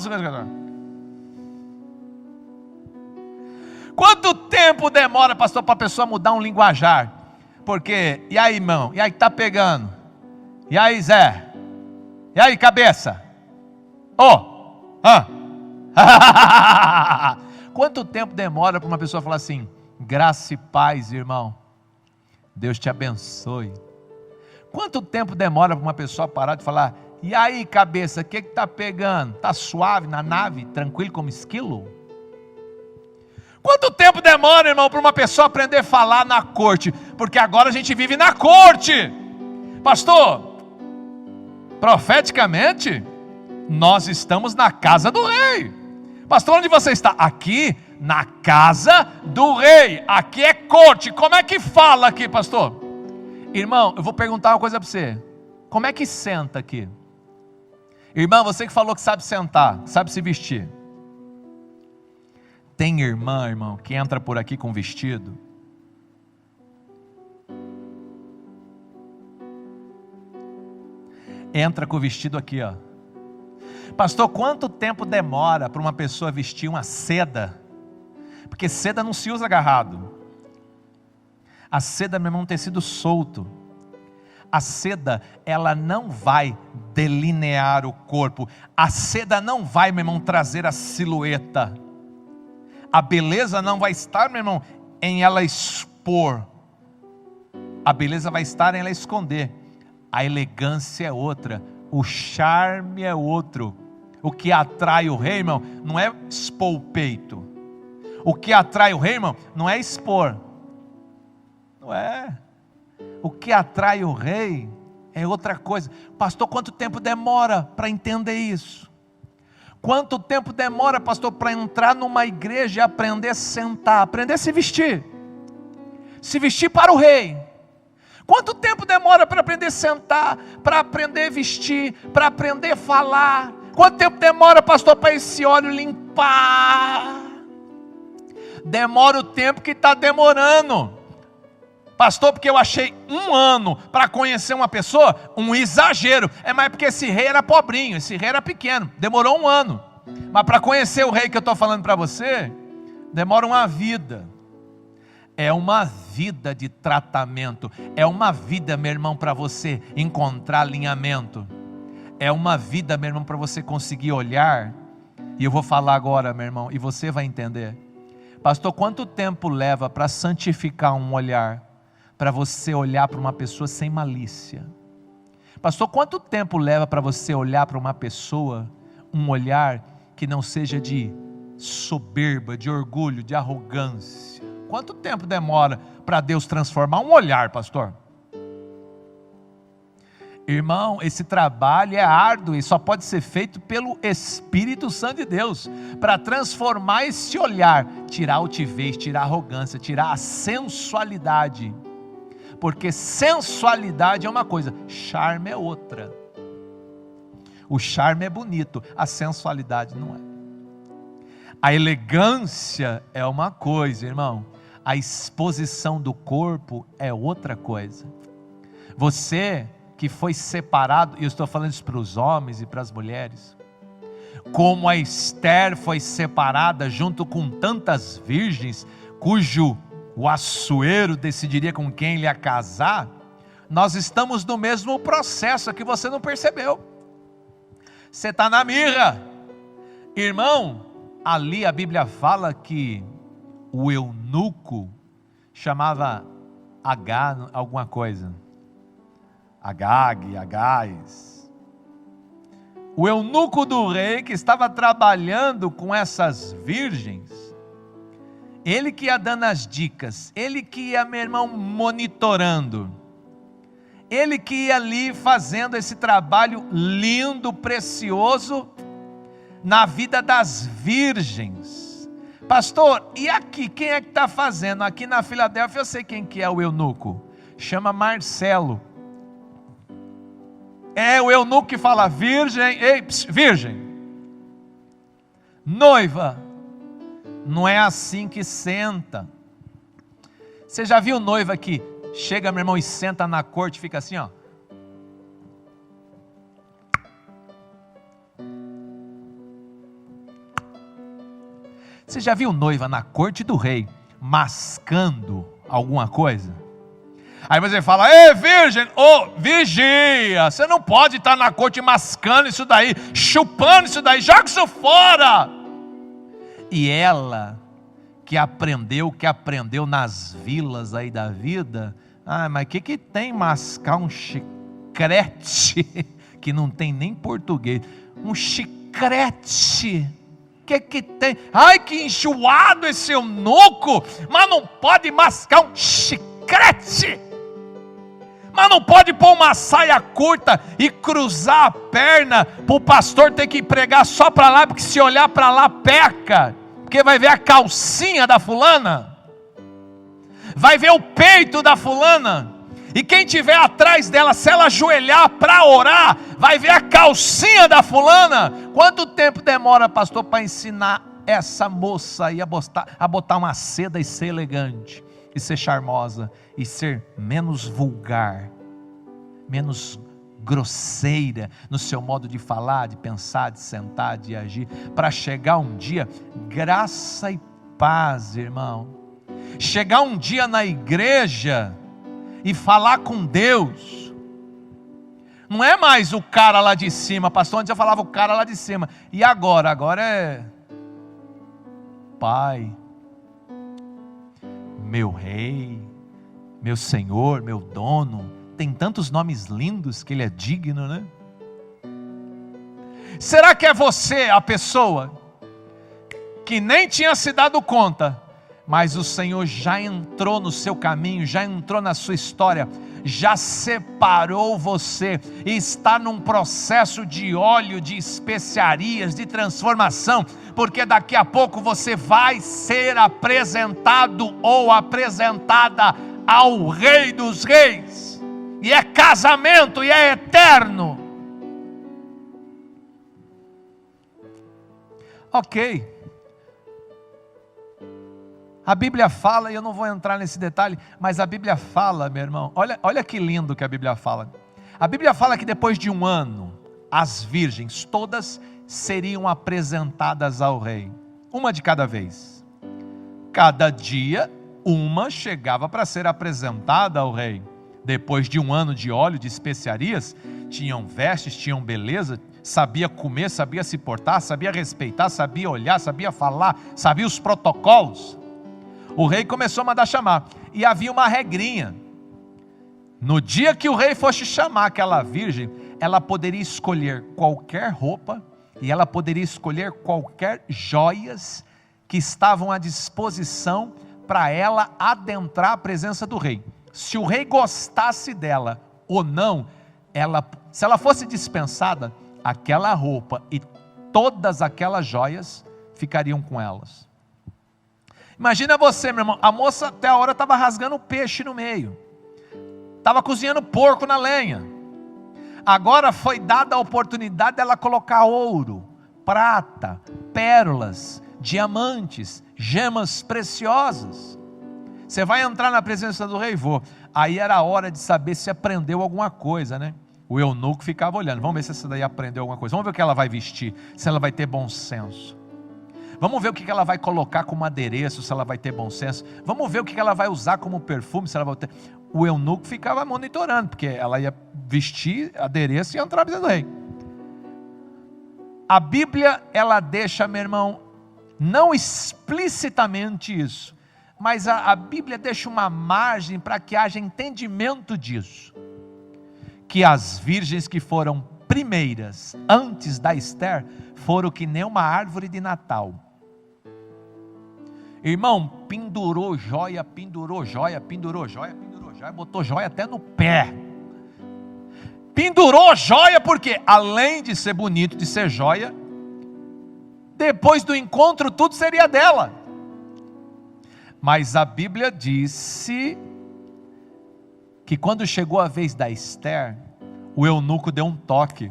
quanto tempo demora, pastor, para a pessoa mudar um linguajar? Porque, e aí, irmão? E aí, tá pegando? E aí, Zé? E aí, cabeça? Quanto tempo demora para uma pessoa falar assim: graça e paz, irmão, Deus te abençoe? Quanto tempo demora para uma pessoa parar de falar: e aí, cabeça, o que está pegando? Está suave na nave, tranquilo como esquilo? Quanto tempo demora, irmão, para uma pessoa aprender a falar na corte? Porque agora a gente vive na corte. Pastor, profeticamente, nós estamos na casa do rei. Pastor, onde você está? Aqui, na casa do rei. Aqui é corte. Como é que fala aqui, pastor? Irmão, eu vou perguntar uma coisa para você. Como é que senta aqui? Irmã, você que falou que sabe sentar, sabe se vestir. Tem irmã, irmão, que entra por aqui com vestido. Entra com o vestido aqui, ó. Pastor, quanto tempo demora para uma pessoa vestir uma seda? Porque seda não se usa agarrado. A seda, meu irmão, é um tecido solto. A seda, ela não vai delinear o corpo. A seda não vai, meu irmão, trazer a silhueta. A beleza não vai estar, meu irmão, em ela expor. A beleza vai estar em ela esconder. A elegância é outra. O charme é outro. O que atrai o rei, irmão, não é expor o peito. O que atrai o rei, irmão, não é expor. Não é. O que atrai o rei é outra coisa. Pastor, quanto tempo demora para entender isso? Quanto tempo demora, pastor, para entrar numa igreja e aprender a sentar, aprender a se vestir para o rei? Quanto tempo demora para aprender a sentar, para aprender a vestir, para aprender a falar? Quanto tempo demora, pastor, para esse óleo limpar? Demora o tempo que está demorando. Pastor, porque eu achei 1 ano para conhecer uma pessoa, um exagero. É mais porque esse rei era pobrinho, esse rei era pequeno, demorou 1 ano. Mas para conhecer o rei que eu estou falando para você, demora uma vida. É uma vida de tratamento. É uma vida, meu irmão, para você encontrar alinhamento. É uma vida, meu irmão, para você conseguir olhar. E eu vou falar agora, meu irmão, e você vai entender. Pastor, quanto tempo leva para santificar um olhar? Para você olhar para uma pessoa sem malícia. Pastor, quanto tempo leva para você olhar para uma pessoa, um olhar que não seja de soberba, de orgulho, de arrogância? Quanto tempo demora para Deus transformar um olhar, pastor? Irmão, esse trabalho é árduo e só pode ser feito pelo Espírito Santo de Deus, para transformar esse olhar, tirar a altivez, tirar a arrogância, tirar a sensualidade, porque sensualidade é uma coisa, charme é outra. O charme é bonito, a sensualidade não é. A elegância é uma coisa, irmão, a exposição do corpo é outra coisa. Você que foi separado, e eu estou falando isso para os homens e para as mulheres, como a Esther foi separada junto com tantas virgens, cujo o Assuero decidiria com quem ele ia casar, nós estamos no mesmo processo que você não percebeu. Você está na mirra, irmão. Ali a Bíblia fala que o eunuco chamava alguma coisa, Agás. O eunuco do rei que estava trabalhando com essas virgens, ele que ia dando as dicas, ele que ia, meu irmão, monitorando, ele que ia ali fazendo esse trabalho lindo, precioso, na vida das virgens. Pastor, e aqui, quem é que está fazendo? Aqui na Filadélfia eu sei quem que é o eunuco, chama Marcelo. É o eunuco que fala, virgem, ei, virgem, noiva, não é assim que senta. Você já viu noiva que chega, meu irmão, e senta na corte e fica assim, ó. Você já viu noiva na corte do rei mascando alguma coisa? Aí você fala, ei virgem, vigia, você não pode estar na corte mascando isso daí, chupando isso daí, joga isso fora. E ela, que aprendeu nas vilas aí da vida, mas o que tem mascar um chiclete, que não tem nem português, um chiclete, que tem, ai que enjoado esse eunuco, mas não pode mascar um chiclete, mas não pode pôr uma saia curta e cruzar a perna, para o pastor ter que pregar só para lá, porque se olhar para lá peca, porque vai ver a calcinha da fulana, vai ver o peito da fulana, e quem tiver atrás dela, se ela ajoelhar para orar, vai ver a calcinha da fulana. Quanto tempo demora, pastor, para ensinar essa moça aí a botar uma seda e ser elegante, e ser charmosa, e ser menos vulgar, menos grosseira no seu modo de falar, de pensar, de sentar, de agir, para chegar um dia, graça e paz, irmão, chegar um dia na igreja e falar com Deus, não é mais o cara lá de cima, pastor, antes eu falava o cara lá de cima, e agora é Pai, meu Rei, meu Senhor, meu Dono, tem tantos nomes lindos que Ele é digno, né? Será que é você a pessoa que nem tinha se dado conta, mas o Senhor já entrou no seu caminho, já entrou na sua história, já separou você, e está num processo de óleo, de especiarias, de transformação, porque daqui a pouco você vai ser apresentado ou apresentada ao Rei dos Reis, e é casamento, e é eterno. Ok, a Bíblia fala, e eu não vou entrar nesse detalhe, mas a Bíblia fala, meu irmão, olha que lindo que a Bíblia fala. A Bíblia fala que depois de um ano, as virgens todas seriam apresentadas ao rei, uma de cada vez. Cada dia, uma chegava para ser apresentada ao rei. Depois de um ano de óleo, de especiarias, tinham vestes, tinham beleza, sabia comer, sabia se portar, sabia respeitar, sabia olhar, sabia falar, sabia os protocolos. O rei começou a mandar chamar, e havia uma regrinha: no dia que o rei fosse chamar aquela virgem, ela poderia escolher qualquer roupa, e ela poderia escolher qualquer joias que estavam à disposição para ela adentrar a presença do rei. Se o rei gostasse dela ou não, se ela fosse dispensada, aquela roupa e todas aquelas joias ficariam com elas. Imagina você, meu irmão, a moça até a hora estava rasgando o peixe no meio, estava cozinhando porco na lenha. Agora foi dada a oportunidade dela colocar ouro, prata, pérolas, diamantes, gemas preciosas. Você vai entrar na presença do rei? Vou. Aí era a hora de saber se aprendeu alguma coisa, né? O eunuco ficava olhando, vamos ver se essa daí aprendeu alguma coisa, vamos ver o que ela vai vestir, se ela vai ter bom senso. Vamos ver o que ela vai colocar como adereço, se ela vai ter bom senso. Vamos ver o que ela vai usar como perfume, se ela vai ter... O eunuco ficava monitorando, porque ela ia vestir adereço e ia entrar na presença do rei. A Bíblia, ela deixa, meu irmão, não explicitamente isso, mas a Bíblia deixa uma margem para que haja entendimento disso. Que as virgens que foram primeiras, antes da Ester, foram que nem uma árvore de Natal. Irmão, pendurou joia, pendurou joia, pendurou joia, pendurou joia, botou joia até no pé. Pendurou joia porque, além de ser bonito, de ser joia, depois do encontro tudo seria dela. Mas a Bíblia disse que quando chegou a vez da Ester, o eunuco deu um toque.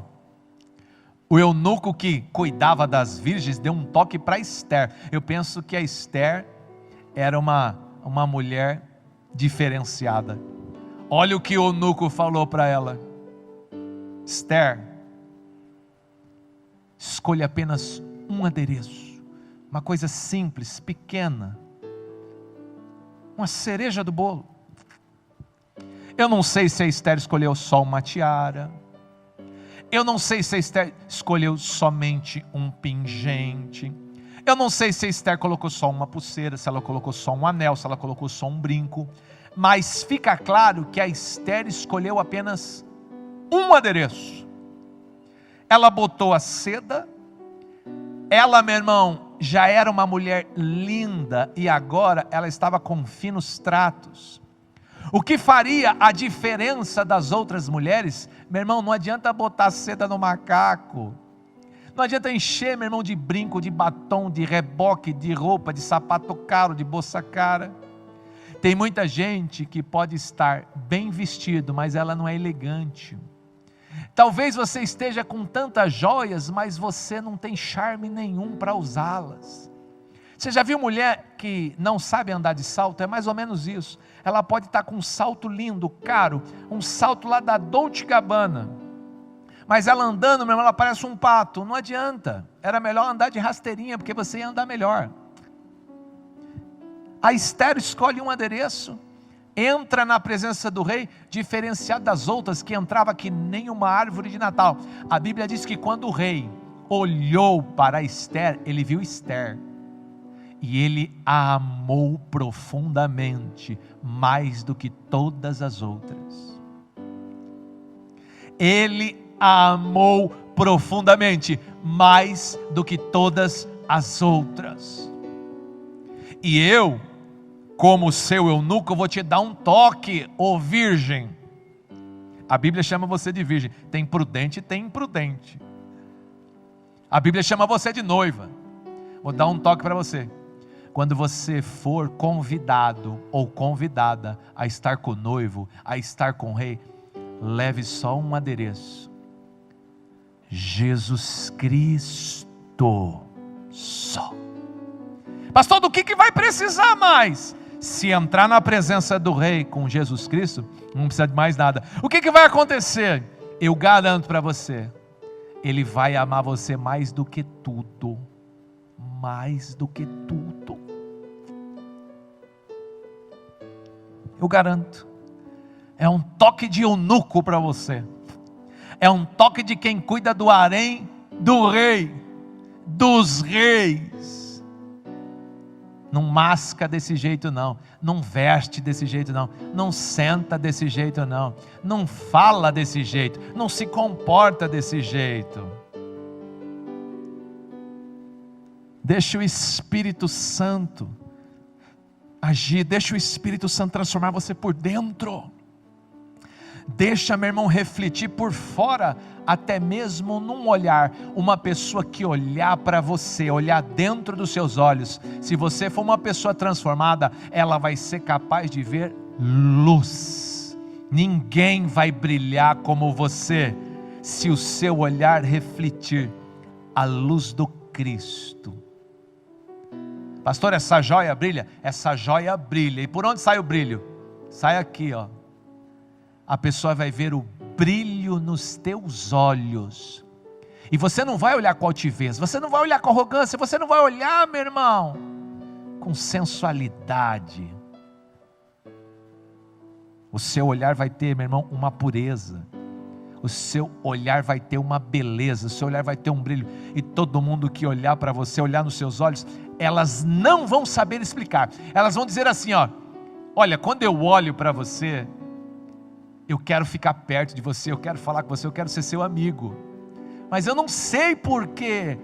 O eunuco que cuidava das virgens deu um toque para Ester. Eu penso que a Ester era uma mulher diferenciada. Olha o que o eunuco falou para ela: Ester, escolha apenas um adereço, uma coisa simples, pequena, uma cereja do bolo. Eu não sei se a Ester escolheu só uma tiara, eu não sei se a Ester escolheu somente um pingente, eu não sei se a Ester colocou só uma pulseira, se ela colocou só um anel, se ela colocou só um brinco, mas fica claro que a Ester escolheu apenas um adereço. Ela botou a seda, ela, meu irmão, já era uma mulher linda e agora ela estava com finos tratos. O que faria a diferença das outras mulheres? Meu irmão, não adianta botar seda no macaco, não adianta encher, meu irmão, de brinco, de batom, de reboque, de roupa, de sapato caro, de bolsa cara. Tem muita gente que pode estar bem vestido, mas ela não é elegante. Talvez você esteja com tantas joias, mas você não tem charme nenhum para usá-las. Você já viu mulher que não sabe andar de salto? É mais ou menos isso. Ela pode estar com um salto lindo, caro, um salto lá da Dolce & Gabbana, mas ela andando, meu irmão, ela parece um pato. Não adianta, era melhor andar de rasteirinha, porque você ia andar melhor. A Ester escolhe um adereço, entra na presença do rei, diferenciado das outras que entrava que nem uma árvore de Natal. A Bíblia diz que quando o rei olhou para Ester, ele viu Ester, e ele a amou profundamente, mais do que todas as outras. Ele a amou profundamente, mais do que todas as outras. E eu, como seu eunuco, eu vou te dar um toque, ô virgem. A Bíblia chama você de virgem. Tem prudente e tem imprudente. A Bíblia chama você de noiva. Vou dar um toque para você. Quando você for convidado ou convidada a estar com o noivo, a estar com o rei, leve só um adereço: Jesus Cristo só. Pastor, do que vai precisar mais? Se entrar na presença do rei com Jesus Cristo, não precisa de mais nada. O que vai acontecer? Eu garanto para você, Ele vai amar você mais do que tudo. Mais do que tudo. Eu garanto. É um toque de eunuco para você. É um toque de quem cuida do harém do rei, dos reis. Não masca desse jeito não, não veste desse jeito não, não senta desse jeito não, não fala desse jeito, não se comporta desse jeito. Deixa o Espírito Santo agir, deixa o Espírito Santo transformar você por dentro. Deixa, meu irmão, refletir por fora, até mesmo num olhar. Uma pessoa que olhar para você, olhar dentro dos seus olhos, se você for uma pessoa transformada, ela vai ser capaz de ver luz, Ninguém vai brilhar como você, se o seu olhar refletir a luz do Cristo. Pastor, essa joia brilha? Essa joia brilha. E por onde sai o brilho? Sai aqui, ó. A pessoa vai ver o brilho nos teus olhos. E você não vai olhar com altivez, você não vai olhar com arrogância, você não vai olhar, meu irmão, com sensualidade. O seu olhar vai ter, meu irmão, uma pureza. O seu olhar vai ter uma beleza, o seu olhar vai ter um brilho. E todo mundo que olhar para você, olhar nos seus olhos, elas não vão saber explicar. Elas vão dizer assim, ó: olha, quando eu olho para você, eu quero ficar perto de você, eu quero falar com você, eu quero ser seu amigo. Mas eu não sei por que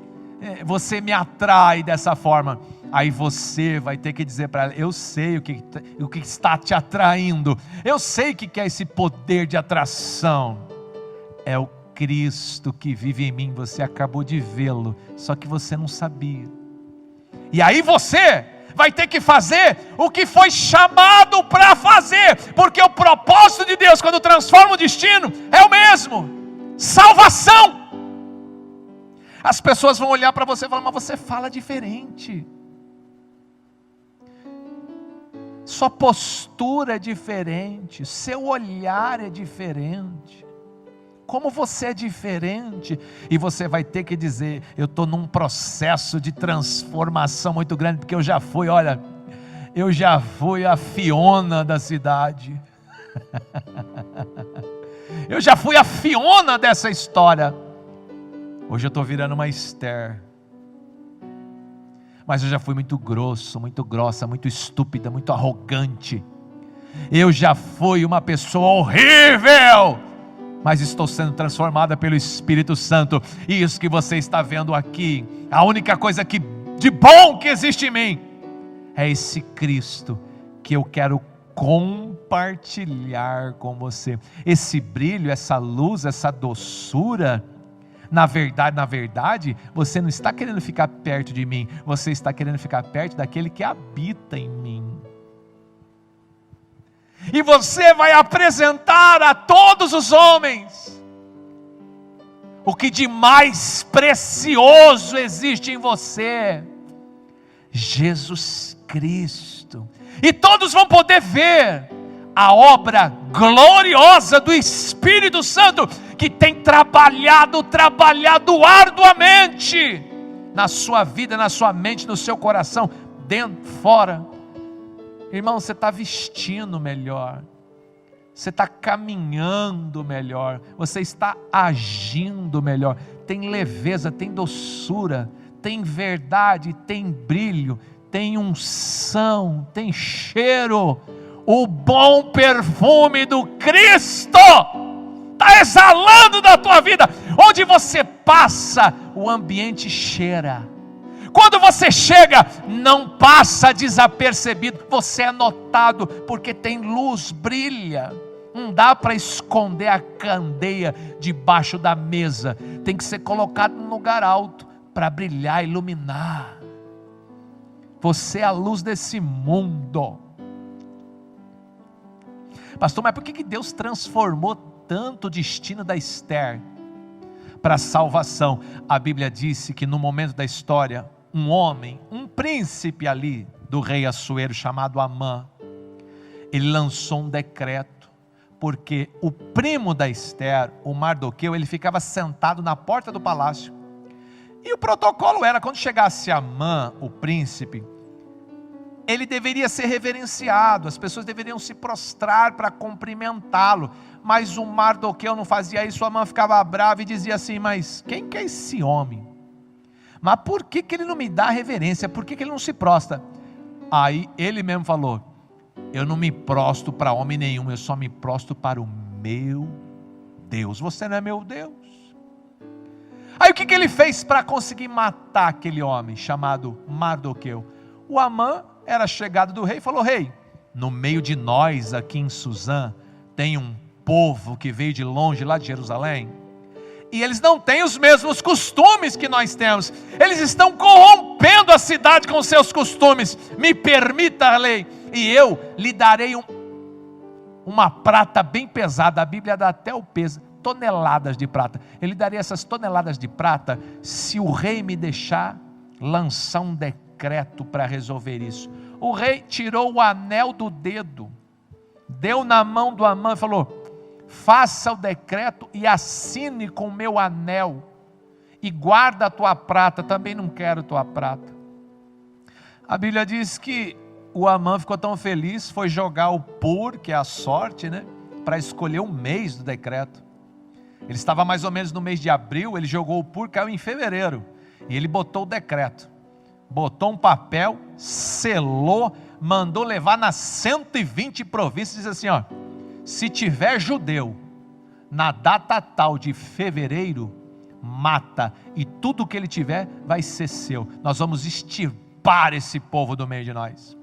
você me atrai dessa forma. Aí você vai ter que dizer para ela: eu sei o que está te atraindo, eu sei o que é esse poder de atração. É o Cristo que vive em mim, você acabou de vê-lo, só que você não sabia. E aí você vai ter que fazer o que foi chamado para fazer, porque o propósito de Deus, quando transforma o destino, é o mesmo: salvação. As pessoas vão olhar para você e falar: mas você fala diferente, sua postura é diferente, seu olhar é diferente, como você é diferente. E você vai ter que dizer: eu estou num processo de transformação muito grande, porque eu já fui a Fiona da cidade, eu já fui a Fiona dessa história. Hoje eu estou virando uma Esther. Mas eu já fui muito grosso, muito grossa, muito estúpida, muito arrogante. Eu já fui uma pessoa horrível, mas estou sendo transformada pelo Espírito Santo. E isso que você está vendo aqui, a única coisa de bom que existe em mim, é esse Cristo que eu quero compartilhar com você. Esse brilho, essa luz, essa doçura. Na verdade, você não está querendo ficar perto de mim, você está querendo ficar perto daquele que habita em mim. E você vai apresentar a todos os homens o que de mais precioso existe em você: Jesus Cristo. E todos vão poder ver a obra gloriosa do Espírito Santo, que tem trabalhado arduamente na sua vida, na sua mente, no seu coração, dentro, fora. Irmão, você está vestindo melhor, você está caminhando melhor, você está agindo melhor, tem leveza, tem doçura, tem verdade, tem brilho, tem unção, tem cheiro. O bom perfume do Cristo está exalando da tua vida. Onde você passa, o ambiente cheira. Quando você chega, não passa desapercebido, você é notado, porque tem luz, brilha. Não dá para esconder a candeia debaixo da mesa, tem que ser colocado num lugar alto para brilhar, iluminar. Você é a luz desse mundo. Pastor, mas por que Deus transformou tanto o destino da Esther para a salvação? A Bíblia disse que no momento da história, um homem, um príncipe ali do rei Assuero, chamado Amã, ele lançou um decreto, porque o primo da Esther, o Mardoqueu, ele ficava sentado na porta do palácio, e o protocolo era, quando chegasse Amã, o príncipe, ele deveria ser reverenciado, as pessoas deveriam se prostrar para cumprimentá-lo, mas o Mardoqueu não fazia isso. A Amã ficava brava e dizia assim: mas quem que é esse homem? Mas por que ele não me dá reverência? Por que ele não se prostra? Aí ele mesmo falou: eu não me prostro para homem nenhum, eu só me prostro para o meu Deus. Você não é meu Deus? Aí o que ele fez para conseguir matar aquele homem chamado Mardoqueu? O Amã era chegado do rei e falou: rei, no meio de nós aqui em Suzã, tem um povo que veio de longe lá de Jerusalém, e eles não têm os mesmos costumes que nós temos, eles estão corrompendo a cidade com seus costumes. Me permita, rei, e eu lhe darei uma prata bem pesada, a Bíblia dá até o peso, toneladas de prata. Ele daria essas toneladas de prata se o rei me deixar lançar um decreto para resolver isso. O rei tirou o anel do dedo, deu na mão do Amã e falou: faça o decreto e assine com o meu anel, e guarda a tua prata, também não quero tua prata. A Bíblia diz que o Amã ficou tão feliz, foi jogar o pur, que é a sorte, né, para escolher o mês do decreto. Ele estava mais ou menos no mês de abril, ele jogou o pur, caiu em fevereiro, e ele botou o decreto, botou um papel, selou, mandou levar nas 120 províncias, diz assim, ó: se tiver judeu na data tal de fevereiro, mata, e tudo que ele tiver vai ser seu. Nós vamos extirpar esse povo do meio de nós.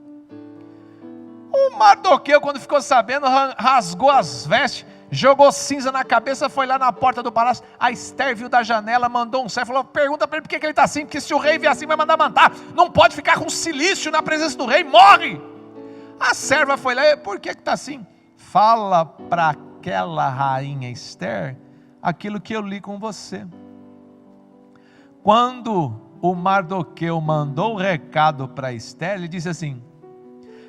O Mardoqueu, quando ficou sabendo, rasgou as vestes, jogou cinza na cabeça, foi lá na porta do palácio. A Esther viu da janela, mandou um servo, falou: pergunta para ele por que ele está assim, porque se o rei vier assim vai mandar matar, não pode ficar com silício na presença do rei, morre. A serva foi lá: por que está assim? Fala para aquela rainha Esther aquilo que eu li com você. Quando o Mardoqueu mandou o recado para Esther, ele disse assim: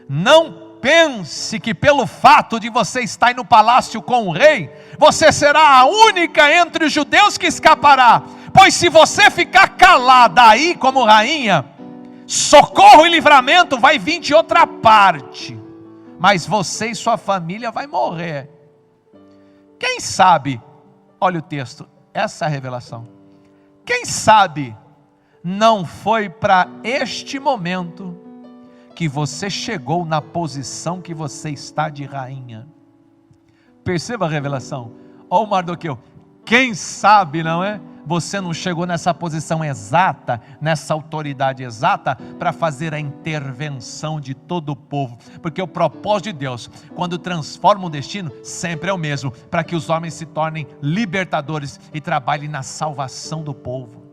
não pense que pelo fato de você estar aí no palácio com o rei, você será a única entre os judeus que escapará, pois se você ficar calada aí como rainha, socorro e livramento vai vir de outra parte, mas você e sua família vai morrer. Quem sabe, olha o texto, essa é a revelação, quem sabe não foi para este momento que você chegou na posição que você está de rainha. Perceba a revelação. Ó o Mardoqueu, quem sabe, não é? Você não chegou nessa posição exata, nessa autoridade exata, para fazer a intervenção de todo o povo, porque o propósito de Deus, quando transforma o destino, sempre é o mesmo, para que os homens se tornem libertadores e trabalhem na salvação do povo.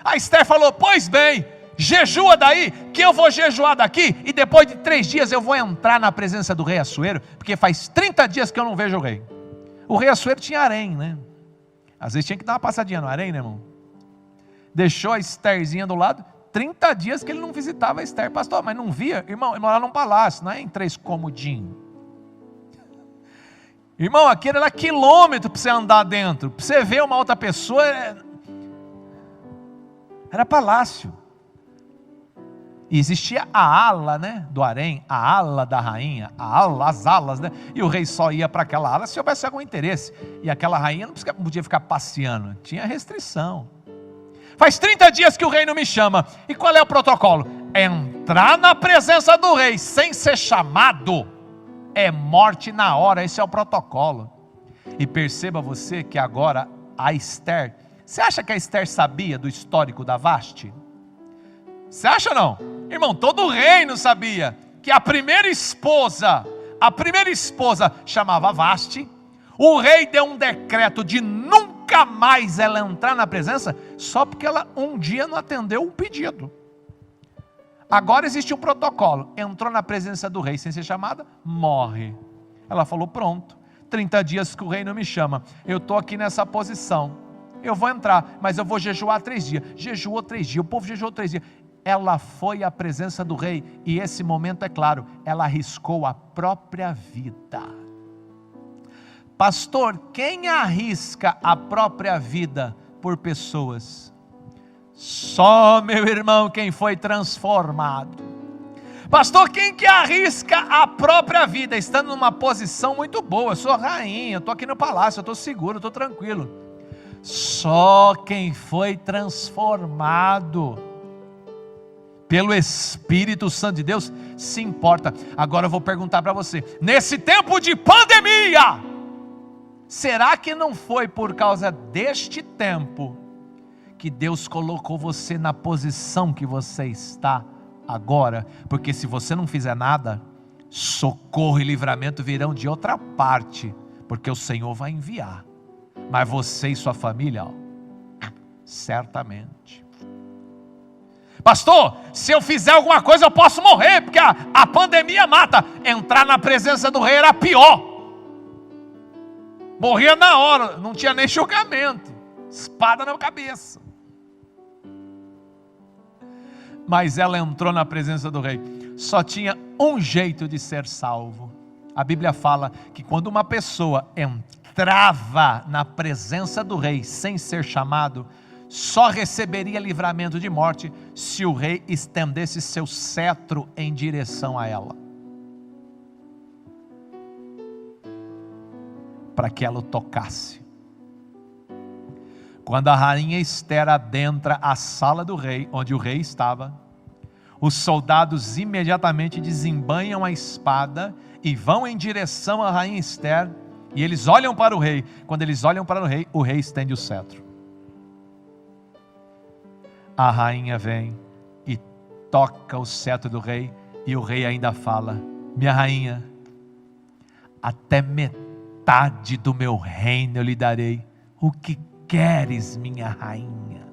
A Esther falou: pois bem, jejua daí, que eu vou jejuar daqui, e depois de 3 dias eu vou entrar na presença do rei Assuero, porque faz 30 dias que eu não vejo o rei. O rei Assuero tinha harém, né? Às vezes tinha que dar uma passadinha no harém, né, irmão? Deixou a Estherzinha do lado, 30 dias que ele não visitava a Esther. Pastor, mas não via? Irmão, ele morava num palácio, não é em 3 comodinhos. Irmão, aquele era quilômetro para você andar dentro, para você ver uma outra pessoa, era palácio. E existia a ala, né, do harém, a ala da rainha, a ala, as alas, né? E o rei só ia para aquela ala se houvesse algum interesse. E aquela rainha não podia ficar passeando, tinha restrição. Faz 30 dias que o rei não me chama. E qual é o protocolo? Entrar na presença do rei sem ser chamado é morte na hora. Esse é o protocolo. E perceba você que agora a Esther, você acha que a Esther sabia do histórico da Vasti? Você acha ou não? Irmão, todo o reino sabia que a primeira esposa chamava Vasti. O rei deu um decreto de nunca mais ela entrar na presença, só porque ela um dia não atendeu um pedido. Agora existe um protocolo: entrou na presença do rei sem ser chamada, morre. Ela falou: pronto, 30 dias que o rei não me chama, eu estou aqui nessa posição, eu vou entrar, mas eu vou jejuar 3 dias. Jejuou 3 dias, o povo jejuou 3 dias. Ela foi à presença do rei, e esse momento é claro, ela arriscou a própria vida. Pastor, quem arrisca a própria vida por pessoas? Só, meu irmão, quem foi transformado. Pastor, quem que arrisca a própria vida, estando numa posição muito boa? Eu sou rainha, eu estou aqui no palácio, eu estou seguro, eu estou tranquilo. Só quem foi transformado pelo Espírito Santo de Deus se importa. Agora eu vou perguntar para você, nesse tempo de pandemia, será que não foi por causa deste tempo que Deus colocou você na posição que você está agora? Porque se você não fizer nada, socorro e livramento virão de outra parte, porque o Senhor vai enviar, mas você e sua família, ó, certamente. Pastor, se eu fizer alguma coisa eu posso morrer, porque a pandemia mata. Entrar na presença do rei era pior. Morria na hora, não tinha nem julgamento. Espada na cabeça. Mas ela entrou na presença do rei. Só tinha um jeito de ser salvo. A Bíblia fala que quando uma pessoa entrava na presença do rei sem ser chamado, só receberia livramento de morte se o rei estendesse seu cetro em direção a ela, para que ela o tocasse. Quando a rainha Esther adentra a sala do rei, onde o rei estava, os soldados imediatamente desembainham a espada e vão em direção à rainha Esther, e eles olham para o rei. Quando eles olham para o rei estende o cetro. A rainha vem e toca o cetro do rei, e o rei ainda fala: minha rainha, até metade do meu reino eu lhe darei. O que queres, minha rainha?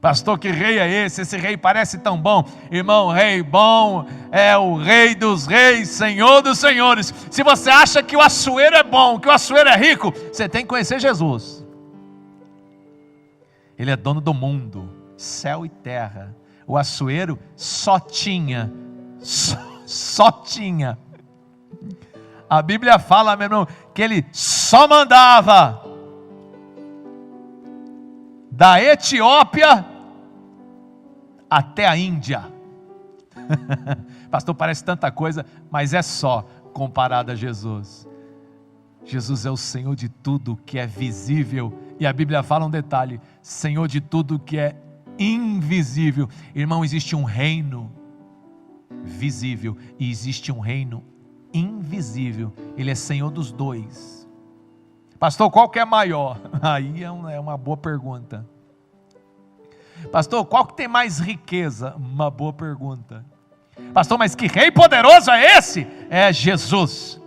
Pastor, que rei é esse? Esse rei parece tão bom. Irmão, rei bom é o rei dos reis, senhor dos senhores. Se você acha que o Assuero é bom, que o Assuero é rico, você tem que conhecer Jesus. Ele é dono do mundo, céu e terra. O Assuero só tinha. A Bíblia fala, meu irmão, que ele só mandava da Etiópia até a Índia. Pastor, parece tanta coisa, mas é só comparado a Jesus. Jesus é o Senhor de tudo que é visível, e a Bíblia fala um detalhe: Senhor de tudo que é invisível. Irmão, existe um reino visível e existe um reino invisível. Ele é Senhor dos dois. Pastor, qual que é maior? Aí é uma boa pergunta. Pastor, qual que tem mais riqueza? Uma boa pergunta. Pastor, mas que rei poderoso é esse? É Jesus.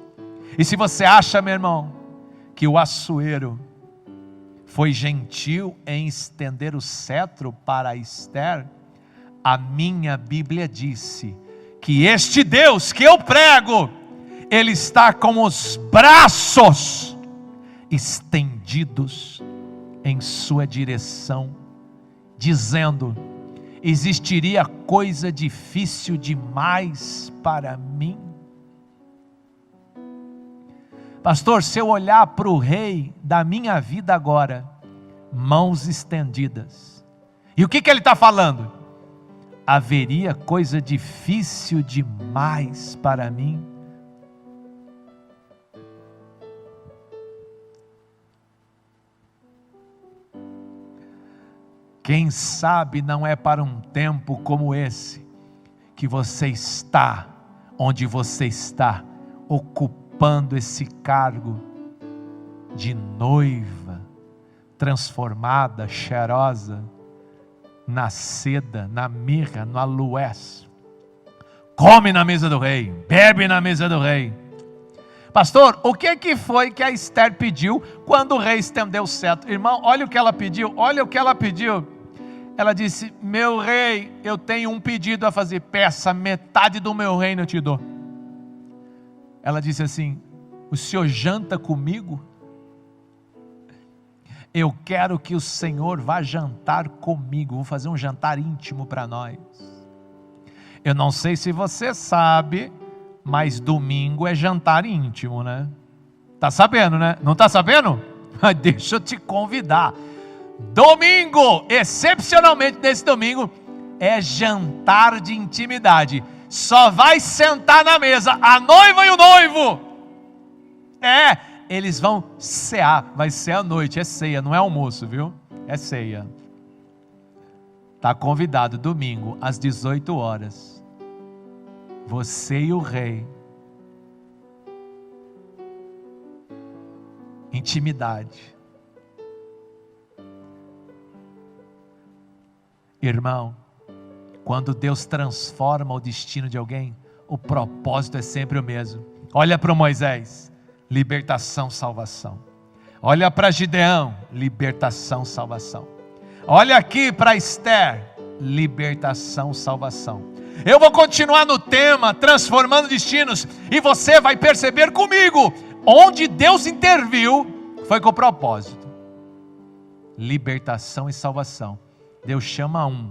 E se você acha, meu irmão, que o Assuero foi gentil em estender o cetro para Esther, a minha Bíblia disse que este Deus que eu prego, Ele está com os braços estendidos em sua direção, dizendo: existiria coisa difícil demais para mim? Pastor, se eu olhar para o rei da minha vida agora, mãos estendidas, e o que ele está falando? Haveria coisa difícil demais para mim? Quem sabe não é para um tempo como esse que você está onde você está, ocupando esse cargo de noiva transformada, cheirosa, na seda, na mirra, no aloés. Come na mesa do rei, bebe na mesa do rei. Pastor, o que foi que a Esther pediu quando o rei estendeu o cetro? Irmão, olha o que ela pediu, Ela disse: meu rei, eu tenho um pedido a fazer, peça, metade do meu reino eu te dou. Ela disse assim: o senhor janta comigo? Eu quero que o Senhor vá jantar comigo, vou fazer um jantar íntimo para nós. Eu não sei se você sabe, mas domingo é jantar íntimo, né? Tá sabendo, né? Não tá sabendo? Deixa eu te convidar. Domingo, excepcionalmente nesse domingo, é jantar de intimidade. Só vai sentar na mesa a noiva e o noivo. Eles vão cear, vai ser à noite, é ceia, não é almoço, viu? É ceia. Está convidado domingo às 18 horas. Você e o rei. Intimidade. Irmão, quando Deus transforma o destino de alguém, o propósito é sempre o mesmo. Olha para Moisés, libertação, salvação. Olha para Gideão, libertação, salvação. Olha aqui para Esther, libertação, salvação. Eu vou continuar no tema, transformando destinos, e você vai perceber comigo onde Deus interviu, foi com propósito. Libertação e salvação. Deus chama um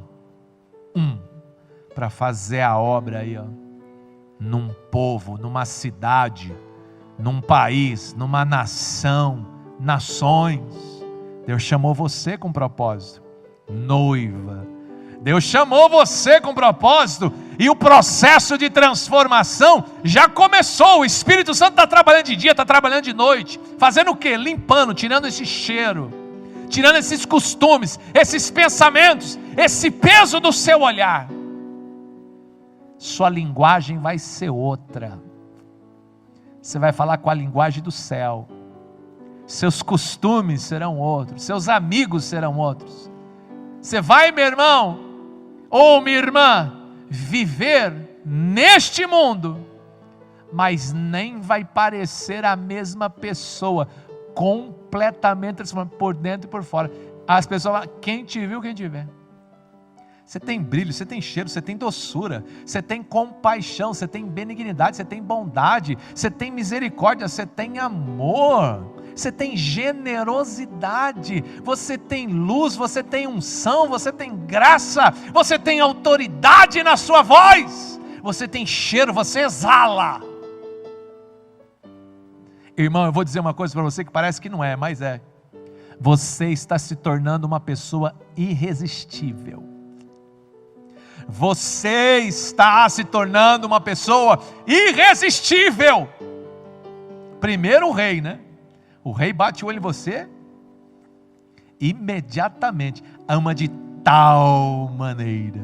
para fazer a obra aí, ó, num povo, numa cidade, num país, numa nação, nações. Deus chamou você com propósito. Noiva, Deus chamou você com propósito, e o processo de transformação já começou. O Espírito Santo está trabalhando de dia, está trabalhando de noite, fazendo o quê? Limpando, tirando esse cheiro, tirando esses costumes, esses pensamentos, esse peso do seu olhar. Sua linguagem vai ser outra. Você vai falar com a linguagem do céu. Seus costumes serão outros, seus amigos serão outros. Você vai, meu irmão, ou minha irmã, viver neste mundo, mas nem vai parecer a mesma pessoa, completamente transformada por dentro e por fora. As pessoas falam, quem te viu, quem te vê. Você tem brilho, você tem cheiro, você tem doçura, você tem compaixão, você tem benignidade, você tem bondade, você tem misericórdia, você tem amor, você tem generosidade, você tem luz, você tem unção, você tem graça, você tem autoridade na sua voz, você tem cheiro, você exala. Irmão, eu vou dizer uma coisa para você que parece que não é, mas é. Você está se tornando uma pessoa irresistível. Você está se tornando uma pessoa irresistível. Primeiro o rei, né? O rei bate o olho em você, imediatamente ama de tal maneira.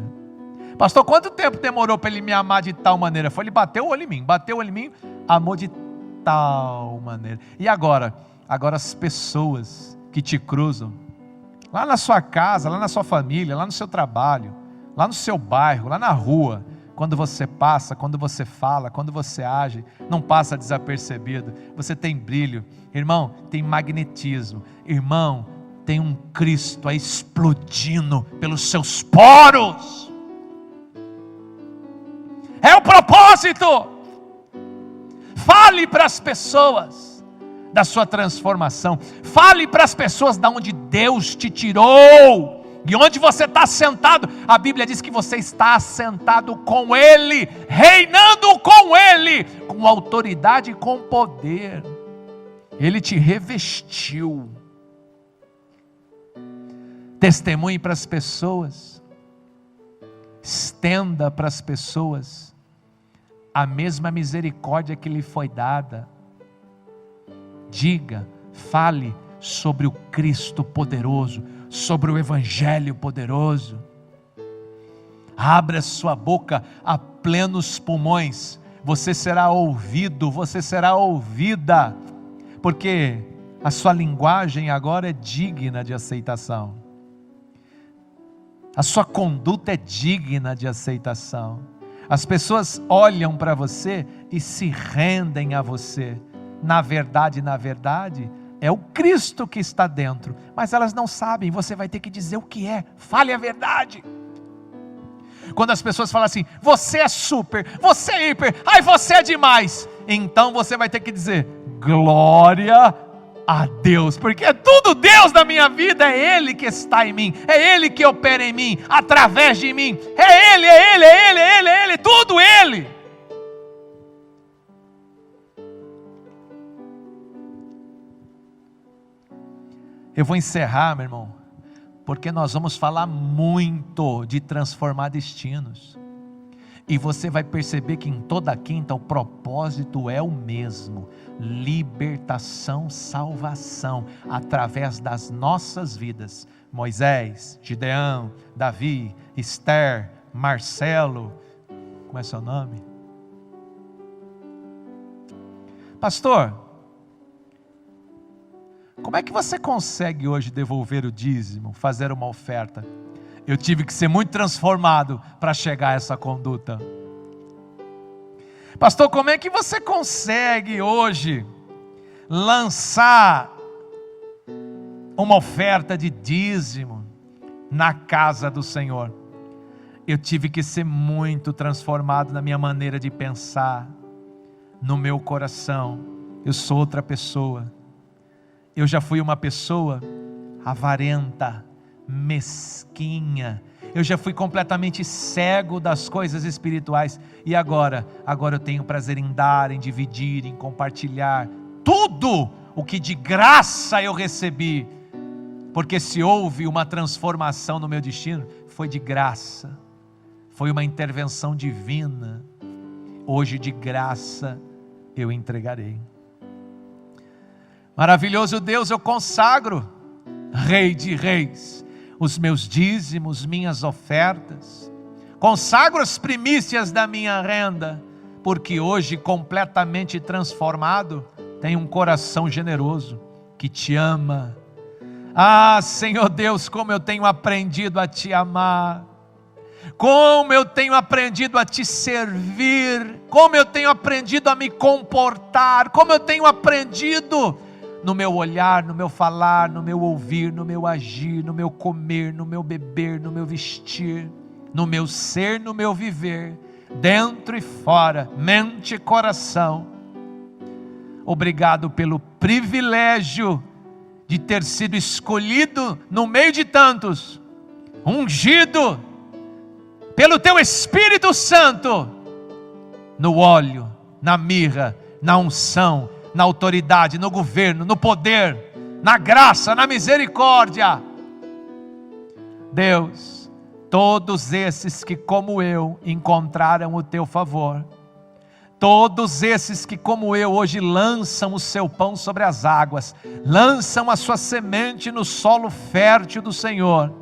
Pastor, quanto tempo demorou para ele me amar de tal maneira? Foi ele bateu o olho em mim, amou de tal maneira. E agora as pessoas que te cruzam, lá na sua casa, lá na sua família, lá no seu trabalho, lá no seu bairro, lá na rua, quando você passa, quando você fala, quando você age, não passa desapercebido. Você tem brilho, irmão, tem magnetismo, irmão, tem um Cristo aí explodindo pelos seus poros. É o propósito. Fale para as pessoas da sua transformação. Fale para as pessoas de onde Deus te tirou. E onde você está sentado, a Bíblia diz que você está sentado com Ele, reinando com Ele, com autoridade e com poder. Ele te revestiu. Testemunhe para as pessoas, estenda para as pessoas a mesma misericórdia que lhe foi dada. Diga, fale sobre o Cristo poderoso, sobre o Evangelho poderoso. Abra sua boca a plenos pulmões. Você será ouvido, você será ouvida, porque a sua linguagem agora é digna de aceitação. A sua conduta é digna de aceitação. As pessoas olham para você e se rendem a você. Na verdade, é o Cristo que está dentro, mas elas não sabem. Você vai ter que dizer o que é. Fale a verdade. Quando as pessoas falam assim, você é super, você é hiper, ai você é demais, então você vai ter que dizer, glória a Deus, porque é tudo Deus na minha vida, é Ele que está em mim, é Ele que opera em mim, através de mim, é Ele, tudo Ele. Eu vou encerrar, meu irmão, porque nós vamos falar muito de transformar destinos, e você vai perceber que em toda a quinta o propósito é o mesmo: libertação, salvação, através das nossas vidas. Moisés, Gideão, Davi, Esther, Marcelo, como é seu nome? Pastor, como é que você consegue hoje devolver o dízimo, fazer uma oferta? Eu tive que ser muito transformado para chegar a essa conduta. Pastor, como é que você consegue hoje lançar uma oferta de dízimo na casa do Senhor? Eu tive que ser muito transformado na minha maneira de pensar, no meu coração. eu sou outra pessoa. Eu já fui uma pessoa avarenta, mesquinha. Eu já fui completamente cego das coisas espirituais. E agora eu tenho prazer em dar, em dividir, em compartilhar tudo o que de graça eu recebi. Porque se houve uma transformação no meu destino, foi de graça. Foi uma intervenção divina. Hoje de graça eu entregarei. Maravilhoso Deus, eu consagro, Rei de Reis, os meus dízimos, minhas ofertas, consagro as primícias da minha renda, porque hoje completamente transformado, tenho um coração generoso, que te ama. Ah, Senhor Deus, como eu tenho aprendido a te amar, como eu tenho aprendido a te servir, como eu tenho aprendido a me comportar, como eu tenho aprendido no meu olhar, no meu falar, no meu ouvir, no meu agir, no meu comer, no meu beber, no meu vestir, no meu ser, no meu viver, dentro e fora, mente e coração. Obrigado pelo privilégio de ter sido escolhido no meio de tantos, ungido pelo teu Espírito Santo, no óleo, na mirra, na unção, na autoridade, no governo, no poder, na graça, na misericórdia. Deus, todos esses que como eu encontraram o teu favor, todos esses que como eu hoje lançam o seu pão sobre as águas, lançam a sua semente no solo fértil do Senhor,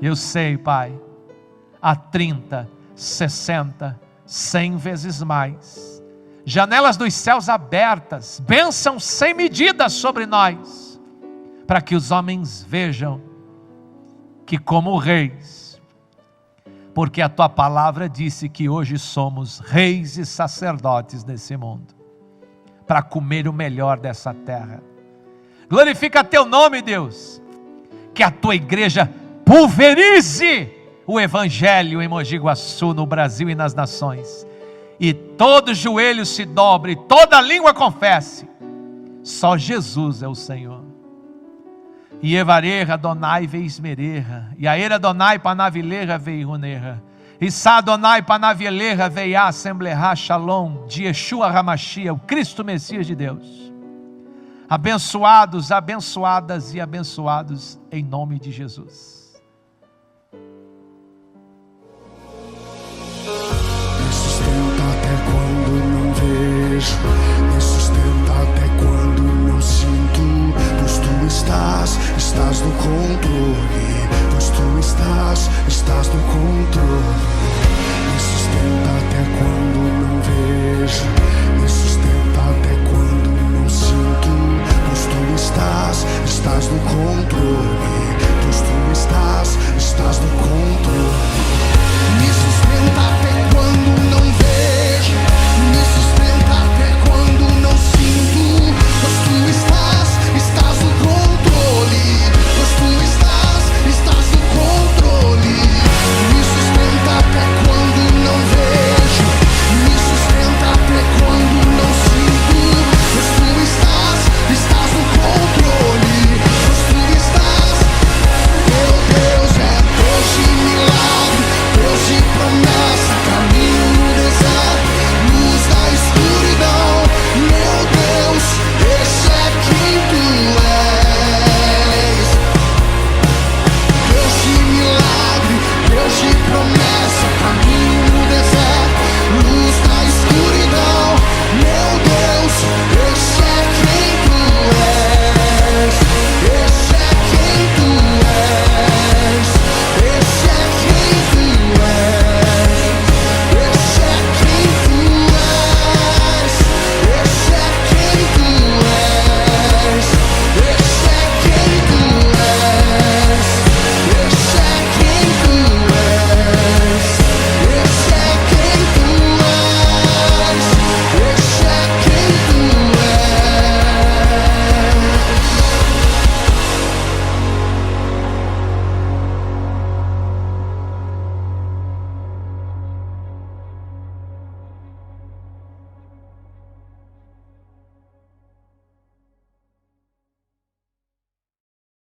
eu sei, Pai, a 30, 60, 100 vezes mais, janelas dos céus abertas, bênção sem medida sobre nós, para que os homens vejam que como reis, porque a tua palavra disse que hoje somos reis e sacerdotes desse mundo, para comer o melhor dessa terra. Glorifica teu nome, Deus, que a tua igreja pulverize o evangelho em Mogi Guaçu, no Brasil e nas nações, e todo joelho se dobre, toda língua confesse, só Jesus é o Senhor. E Evareha Adonai veismereha, e Aera Adonai panavileha veiruneha, e Sa Adonai panavileha veia assembleha shalom, de Yeshua Hamashia, o Cristo Messias de Deus. Abençoados, abençoadas e abençoados em nome de Jesus. Me sustenta até quando não sinto, pois tu estás no controle, pois tu estás no controle. Me sustenta até quando não vejo, me sustenta até quando não sinto, pois tu estás no controle.